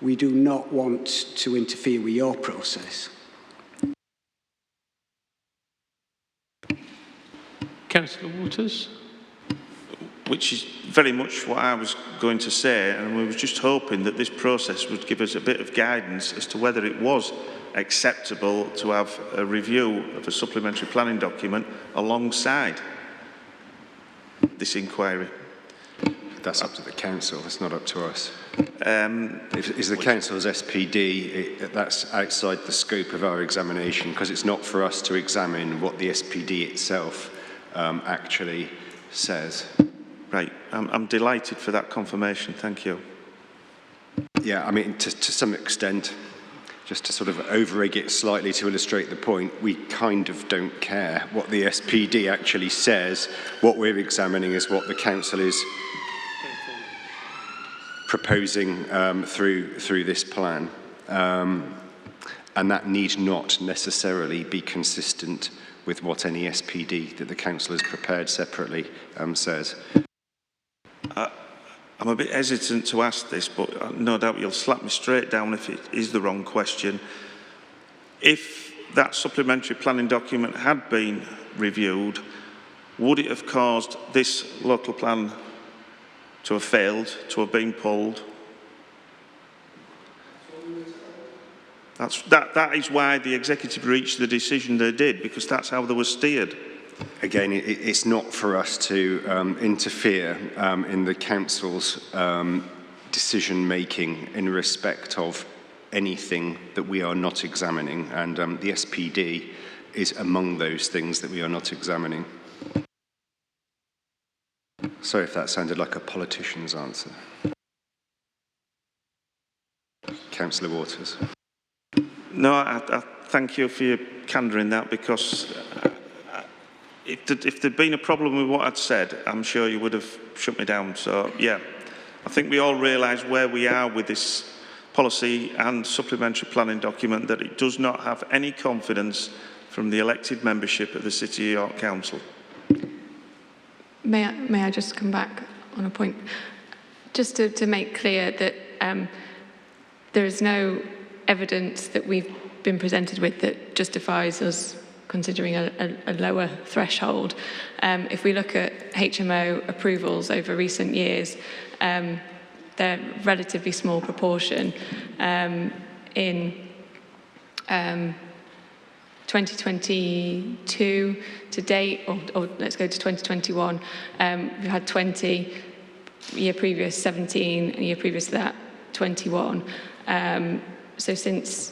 we do not want to interfere with your process. Councillor Waters? Which is very much what I was going to say, and we were just hoping that this process would give us a bit of guidance as to whether it was acceptable to have a review of a supplementary planning document alongside this inquiry. That's up to the council, it's not up to us. If it's the council's SPD, that's outside the scope of our examination, because it's not for us to examine what the SPD itself actually says. Right, I'm delighted for that confirmation, thank you. Yeah, I mean, to some extent, just to sort of over-egg it slightly to illustrate the point, we kind of don't care what the SPD actually says. What we're examining is what the council is proposing through this plan. And that need not necessarily be consistent with what any SPD that the council has prepared separately says. I'm a bit hesitant to ask this, but no doubt you'll slap me straight down if it is the wrong question. If that supplementary planning document had been reviewed, would it have caused this local plan to have failed, to have been pulled? That is why the executive reached the decision they did, because that's how they were steered. Again, it's not for us to interfere in the council's decision-making in respect of anything that we are not examining, and the SPD is among those things that we are not examining. Sorry if that sounded like a politician's answer. Councillor Waters. No, I thank you for your candour in that, because if there'd been a problem with what I'd said, I'm sure you would have shut me down. So, yeah, I think we all realise where we are with this policy and supplementary planning document, that it does not have any confidence from the elected membership of the City of York Council. May I just come back on a point? Just to make clear that there is no evidence that we've been presented with that justifies us considering a lower threshold. If we look at HMO approvals over recent years, they're relatively small proportion. In 2022 to date, or let's go to 2021, we've had 20, year previous 17, and year previous to that 21. So since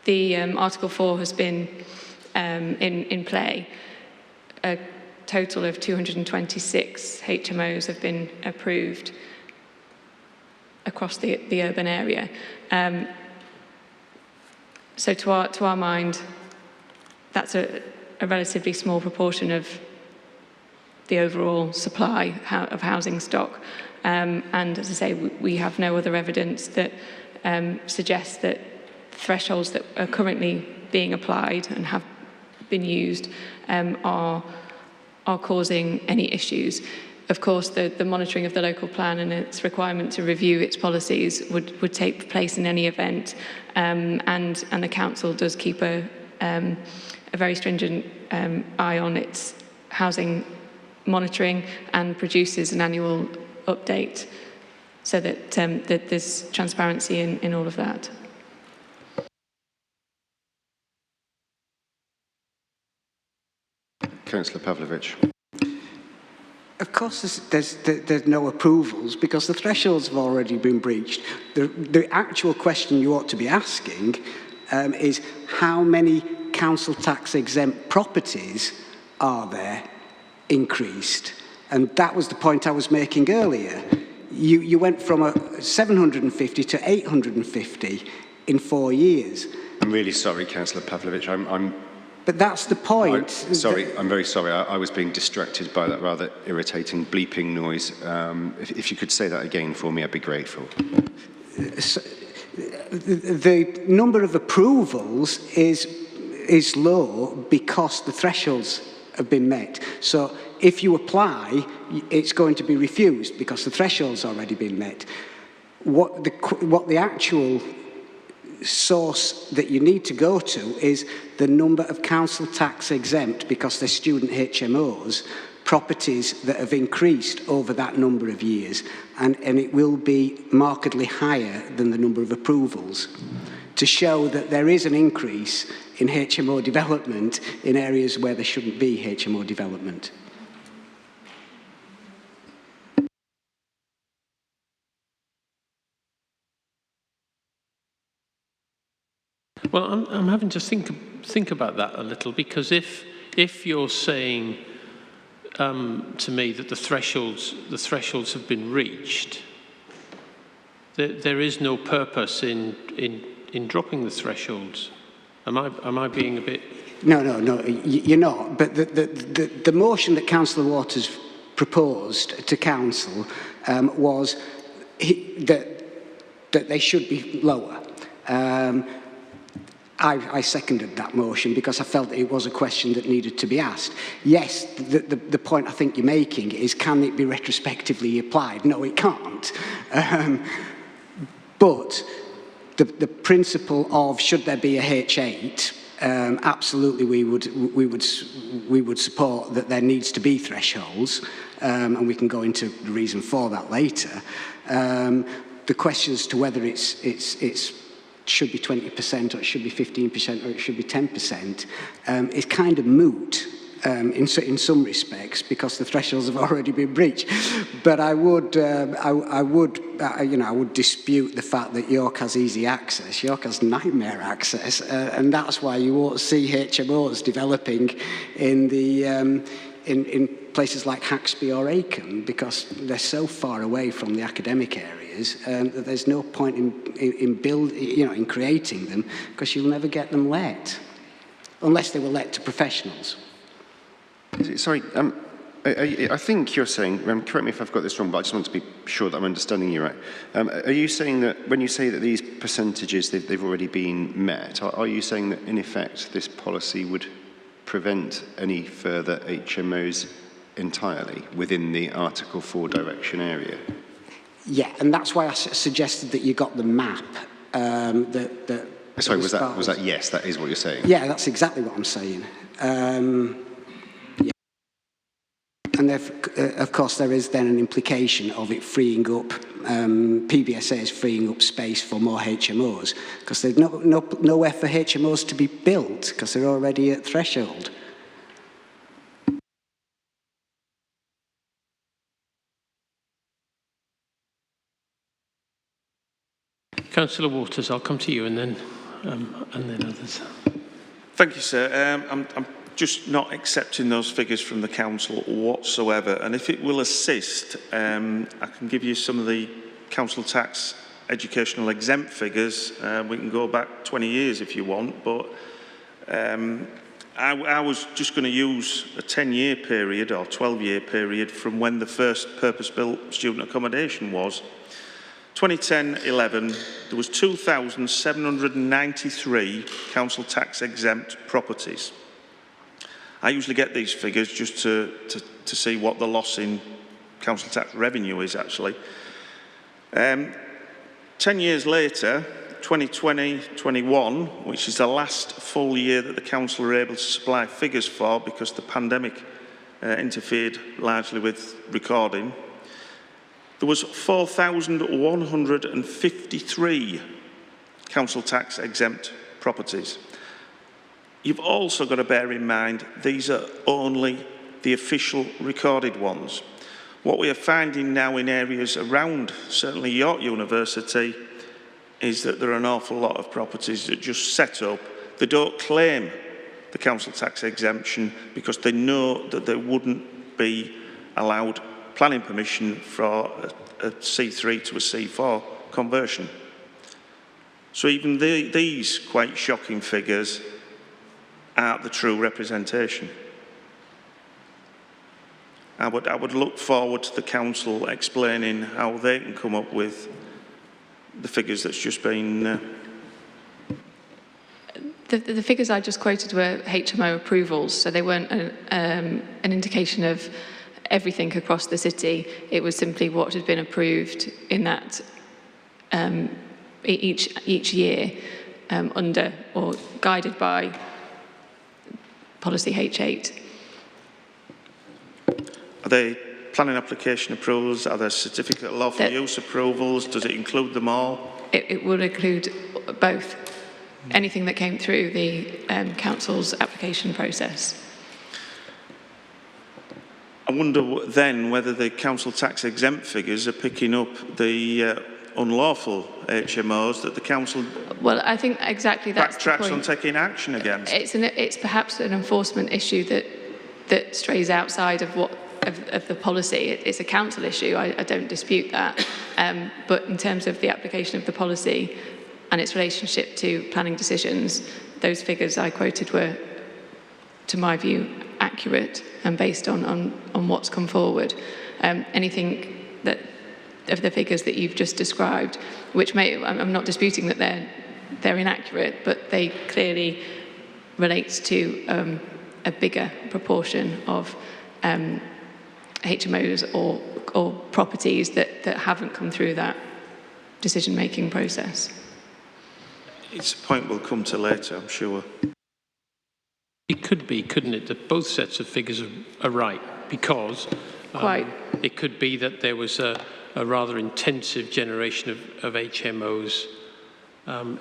the Article 4 has been in play, a total of 226 HMOs have been approved across the urban area. So to our mind, that's a relatively small proportion of the overall supply of housing stock. And as I say, we have no other evidence that suggests that thresholds that are currently being applied and have been used are causing any issues. Of course, the monitoring of the local plan and its requirement to review its policies would take place in any event, and the council does keep a very stringent eye on its housing monitoring and produces an annual update so that there's transparency in all of that. Councillor Pavlovich. Of course, there's no approvals because the thresholds have already been breached. The actual question you ought to be asking is how many council tax exempt properties are there increased? And that was the point I was making earlier. You went from 750 to 850 in 4 years. I'm really sorry, Councillor Pavlovich. But that's the point. I'm very sorry. I was being distracted by that rather irritating bleeping noise. If you could say that again for me, I'd be grateful. So, the number of approvals is low because the thresholds have been met. So if you apply, it's going to be refused because the threshold's already been met. What the actual source that you need to go to is the number of council tax exempt, because they're student HMOs, properties that have increased over that number of years, and it will be markedly higher than the number of approvals, to show that there is an increase in HMO development in areas where there shouldn't be HMO development. Well, I'm having to think about that a little, because if you're saying to me that the thresholds have been reached, there is no purpose in dropping the thresholds. Am I being a bit? No, you're not. But the motion that Councillor Waters proposed to council was that they should be lower. I seconded that motion because I felt it was a question that needed to be asked. Yes, the point I think you're making is, can it be retrospectively applied? No, it can't. But the principle of should there be a H8, absolutely we would support that there needs to be thresholds, and we can go into the reason for that later. The question as to whether it's should be 20% or it should be 15% or it should be 10% is kind of moot in some respects, because the thresholds have already been breached. But I would dispute the fact that York has easy access. York has nightmare access, and that's why you won't see HMOs developing in the in places like Haxby or Acomb, because they're so far away from the academic areas that there's no point in creating them, because you'll never get them let, unless they were let to professionals. Sorry, I think you're saying, correct me if I've got this wrong, but I just want to be sure that I'm understanding you right. Are you saying that when you say that these percentages, they've already been met, are you saying that in effect this policy would prevent any further HMOs entirely within the Article 4 direction area? Yeah, and that's why I suggested that you got the map. Sorry, was that yes, that is what you're saying? Yeah, that's exactly what I'm saying. Yeah. And of course there is then an implication of it freeing up, PBSA is freeing up space for more HMOs, because there's nowhere for HMOs to be built, because they're already at threshold. Councillor Waters, I'll come to you and then others. Thank you, sir. I'm just not accepting those figures from the council whatsoever. And if it will assist, I can give you some of the council tax educational exempt figures. We can go back 20 years if you want, but I was just going to use a 10-year period or 12-year period from when the first purpose-built student accommodation was. 2010-11, there was 2,793 council tax exempt properties. I usually get these figures just to see what the loss in council tax revenue is actually. 10 years later, 2020-21, which is the last full year that the council were able to supply figures for because the pandemic interfered largely with recording, there was 4,153 council tax exempt properties. You've also got to bear in mind these are only the official recorded ones. What we are finding now in areas around certainly York University is that there are an awful lot of properties that just set up. They don't claim the council tax exemption because they know that they wouldn't be allowed planning permission for a C3 to a C4 conversion. So even these quite shocking figures aren't the true representation. I would look forward to the council explaining how they can come up with the figures that's just been... The figures I just quoted were HMO approvals, so they weren't an indication of everything across the city. It was simply what had been approved in that each year under or guided by policy H8. Are they planning application approvals? Are there certificate of lawful use approvals? Does it include them all? It will include both. Anything that came through the council's application process. I wonder then whether the council tax exempt figures are picking up the unlawful HMOs that the council I think exactly that's the point. Backtracks on taking action against. It's perhaps an enforcement issue that strays outside of the policy. It's a council issue. I don't dispute that. But in terms of the application of the policy and its relationship to planning decisions, those figures I quoted were, to my view, accurate and based on what's come forward. Anything that of the figures that you've just described, which I'm not disputing that they're inaccurate, but they clearly relate to a bigger proportion of HMOs or properties that haven't come through that decision-making process. It's a point we'll come to later, I'm sure. It could be, couldn't it, that both sets of figures are right, because it could be that there was a rather intensive generation of HMOs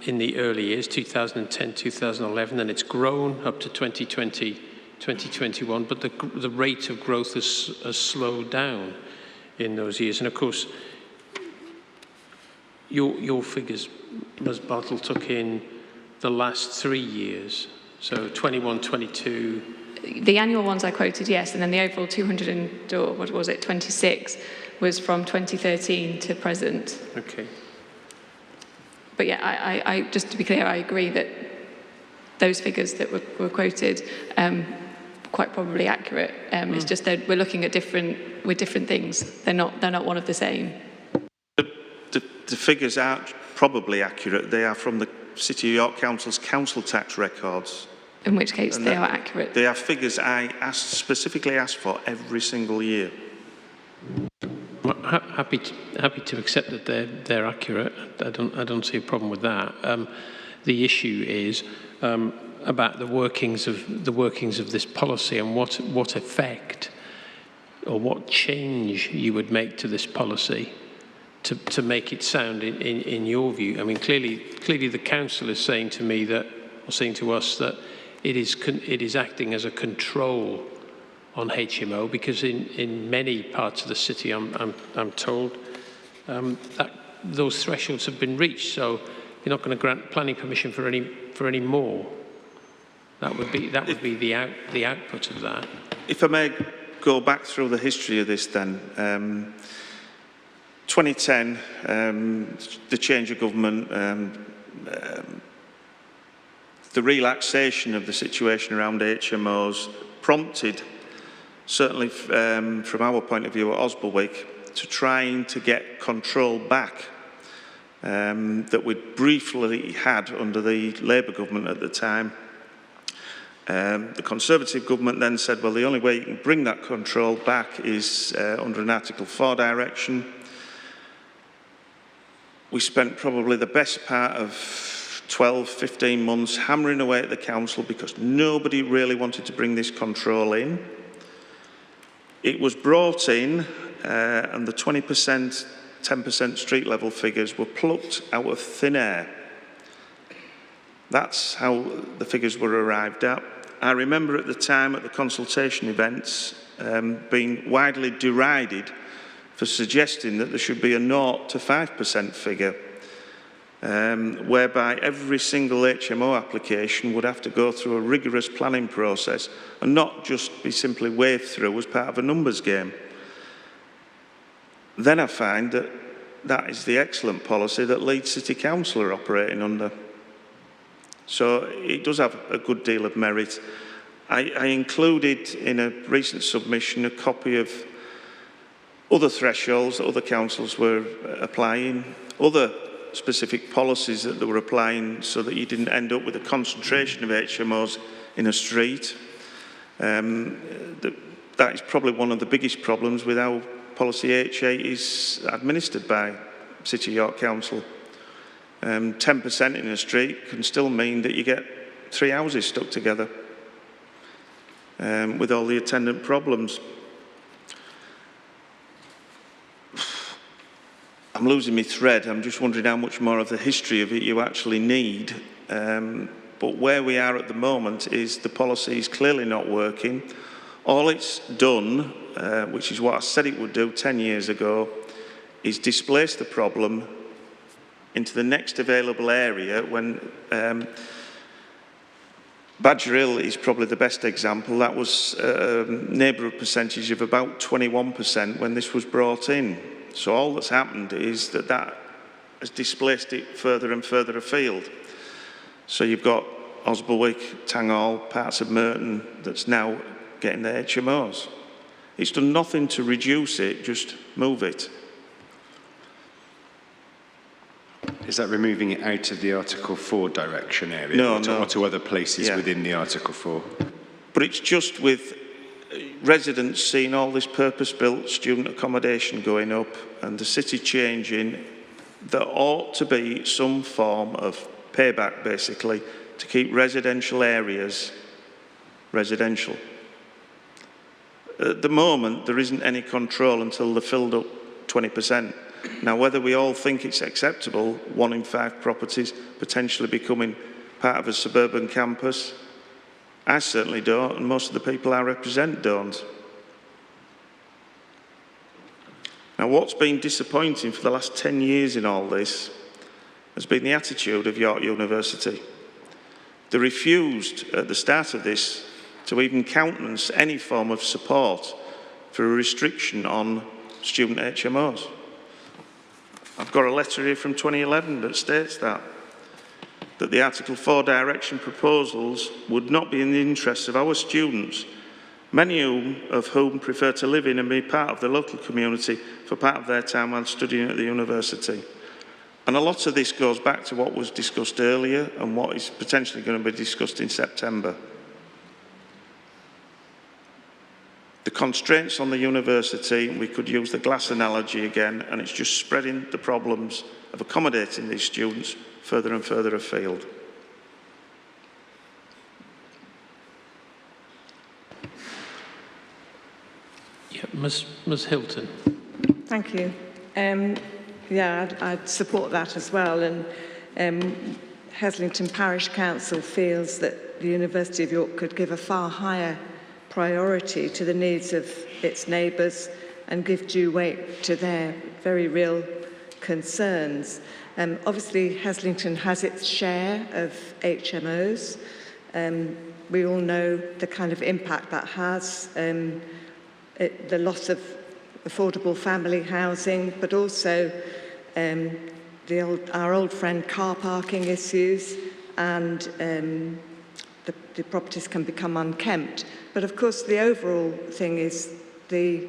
in the early years, 2010, 2011, and it's grown up to 2020, 2021, but the rate of growth has slowed down in those years. And of course, your figures, Ms. Bartle, took in the last 3 years, so 21, 22. The annual ones I quoted, yes, and then the overall 26 was from 2013 to present. Okay. But yeah, I just to be clear, I agree that those figures that were quoted quite probably accurate. It's just that we're looking at different things. They're not one of the same. The figures aren't probably accurate. They are from the City of York Council's council tax records. In which case, they are accurate. They are figures I specifically asked for every single year. Well, happy to accept that they're accurate. I don't see a problem with that. The issue is about the workings of this policy and what effect or what change you would make to this policy to make it sound in your view. I mean, clearly the council is saying to me that, or saying to us that it is acting as a control on HMO, because in many parts of the city, I'm told, that those thresholds have been reached. So you're not going to grant planning permission for any more. That would be the output of that. If I may go back through the history of this, then 2010, the change of government, the relaxation of the situation around HMOs prompted, certainly from our point of view at Osbaldwick, to trying to get control back that we'd briefly had under the Labour government at the time. The Conservative government then said, well, the only way you can bring that control back is under an Article 4 direction. We spent probably the best part of 12, 15 months hammering away at the council because nobody really wanted to bring this control in. It was brought in and the 20%, 10% street level figures were plucked out of thin air. That's how the figures were arrived at. I remember at the time at the consultation events being widely derided for suggesting that there should be a 0 to 5% figure, whereby every single HMO application would have to go through a rigorous planning process and not just be simply waved through as part of a numbers game. Then I find that that is the excellent policy that Leeds City Council are operating under. So it does have a good deal of merit. I included in a recent submission a copy of other thresholds that other councils were applying, other specific policies that they were applying so that you didn't end up with a concentration of HMOs in a street. That is probably one of the biggest problems with how policy H8 is administered by City of York Council. 10% in a street can still mean that you get 3 houses stuck together with all the attendant problems. I'm losing my thread. I'm just wondering how much more of the history of it you actually need. But where we are at the moment is the policy is clearly not working. All it's done, which is what I said it would do 10 years ago, is displace the problem into the next available area when Badger Hill is probably the best example. That was a neighbourhood percentage of about 21% when this was brought in. So all that's happened is that has displaced it further and further afield. So you've got Osbaldwick, Tanghall, parts of Merton that's now getting their HMOs. It's done nothing to reduce it, just move it. Is that removing it out of the Article 4 direction area? No, or to other places within the Article 4? But it's just with residents seeing all this purpose-built student accommodation going up and the city changing, there ought to be some form of payback, basically, to keep residential areas residential. At the moment, there isn't any control until they're filled up 20%. Now, whether we all think it's acceptable, 1 in 5 properties potentially becoming part of a suburban campus, I certainly don't, and most of the people I represent don't. Now, what's been disappointing for the last 10 years in all this has been the attitude of York University. They refused at the start of this to even countenance any form of support for a restriction on student HMOs. I've got a letter here from 2011 that states that the Article 4 direction proposals would not be in the interests of our students, many of whom prefer to live in and be part of the local community for part of their time while studying at the university. And a lot of this goes back to what was discussed earlier and what is potentially going to be discussed in September. The constraints on the university, we could use the glass analogy again, and it's just spreading the problems of accommodating these students further and further afield. Yeah, Ms. Hilton. Thank you. Yeah, I'd support that as well. And Heslington Parish Council feels that the University of York could give a far higher priority to the needs of its neighbours and give due weight to their very real concerns. Obviously, Heslington has its share of HMOs. We all know the kind of impact that has, the loss of affordable family housing, but also our old friend car parking issues, and the properties can become unkempt. But of course, the overall thing is the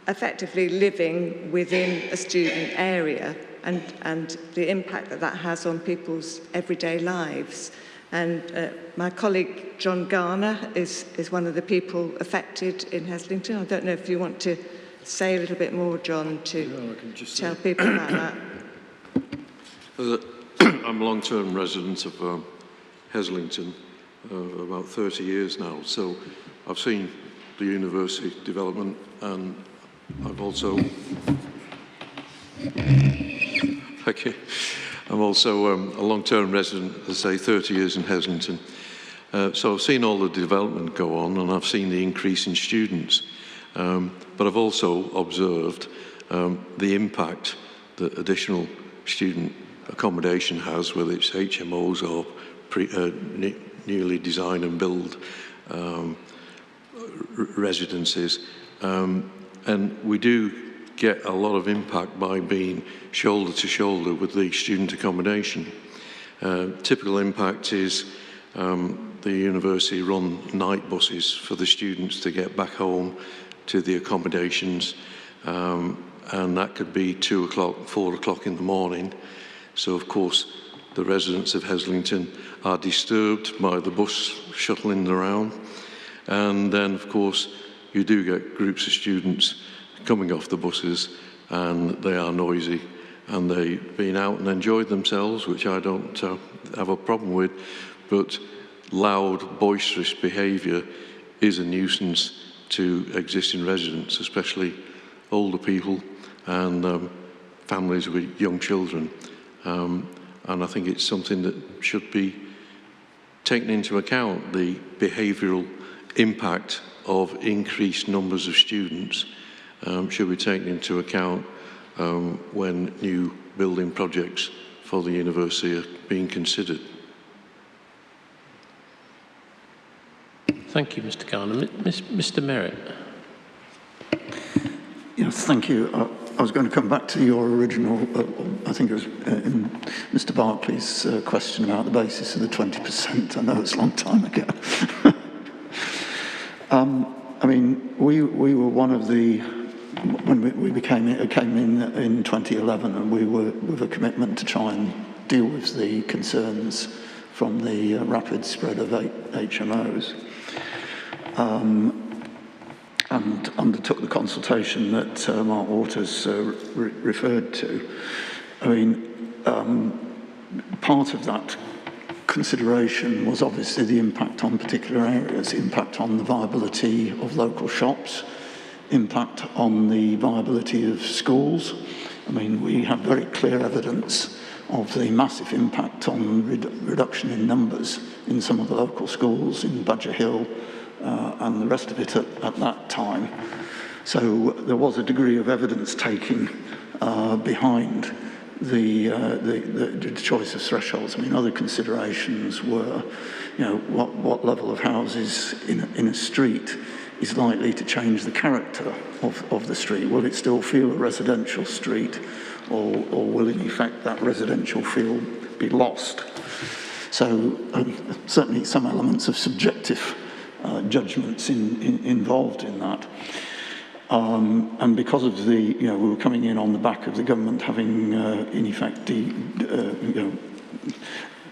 effectively living within a student area and the impact that that has on people's everyday lives. And my colleague John Garner is one of the people affected in Heslington. I don't know if you want to say a little bit more, John, to tell people about that. I'm a long-term resident of Heslington, about 30 years now, so I've seen the university development, and I've also I'm also a long-term resident, as I say, 30 years in Heslington. So I've seen all the development go on, and I've seen the increase in students. But I've also observed the impact that additional student accommodation has, whether it's HMOs or newly design and build residences. And we do get a lot of impact by being shoulder to shoulder with the student accommodation. Typical impact is the university run night buses for the students to get back home to the accommodations, and that could be 2 o'clock, 4 o'clock in the morning. So of course the residents of Heslington are disturbed by the bus shuttling around, and then of course you do get groups of students coming off the buses, and they are noisy, and they've been out and enjoyed themselves, which I don't have a problem with, but loud, boisterous behaviour is a nuisance to existing residents, especially older people and families with young children. And I think it's something that should be taken into account, the behavioural impact of increased numbers of students should be taken into account when new building projects for the university are being considered. Thank you, Mr. Garner. Mr. Merritt. Yes, thank you. I was going to come back to your original, I think it was in Mr. Barclay's question about the basis of the 20%. I know it's a long time ago. I mean, we were one of the, when we came in 2011, and we were with a commitment to try and deal with the concerns from the rapid spread of HMOs. And undertook the consultation that Mark Waters referred to. I mean, part of that consideration was obviously the impact on particular areas, impact on the viability of local shops, impact on the viability of schools. I mean, we have very clear evidence of the massive impact on reduction in numbers in some of the local schools in Badger Hill and the rest of it at that time. So there was a degree of evidence taking behind the choice of thresholds. I mean, other considerations were, you know, what level of houses in a street is likely to change the character of the street. Will it still feel a residential street, or will in effect that residential feel be lost? So certainly some elements of subjective judgments involved in that. And because of the, you know, we were coming in on the back of the government having, in effect,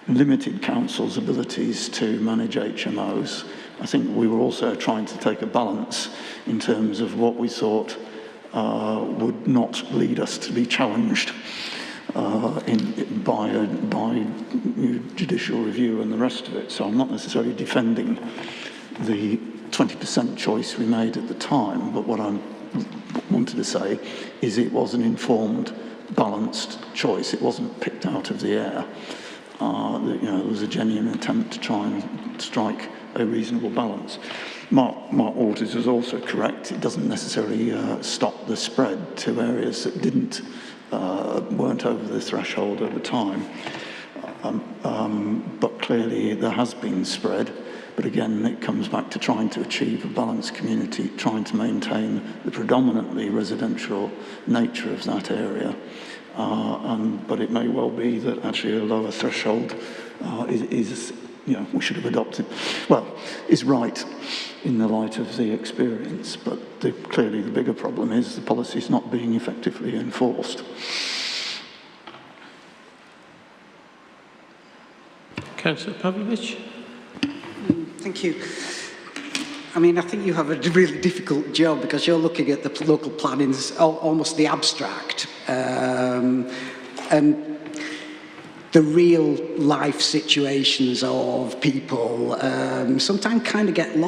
limited council's abilities to manage HMOs, I think we were also trying to take a balance in terms of what we thought would not lead us to be challenged by judicial review and the rest of it. So I'm not necessarily defending the 20% choice we made at the time, but what I wanted to say is it was an informed, balanced choice. It wasn't picked out of the air. You know, it was a genuine attempt to try and strike a reasonable balance. Mark Waters was also correct. It doesn't necessarily stop the spread to areas that weren't over the threshold over time. But clearly there has been spread. But again, it comes back to trying to achieve a balanced community, trying to maintain the predominantly residential nature of that area. But it may well be that actually a lower threshold is, you know, we should have adopted, well, is right in the light of the experience. But clearly the bigger problem is the policy is not being effectively enforced. Councillor Pavlovich. Thank you. I mean, I think you have a really difficult job because you're looking at the local planning as almost the abstract. And the real life situations of people sometimes kind of get lost.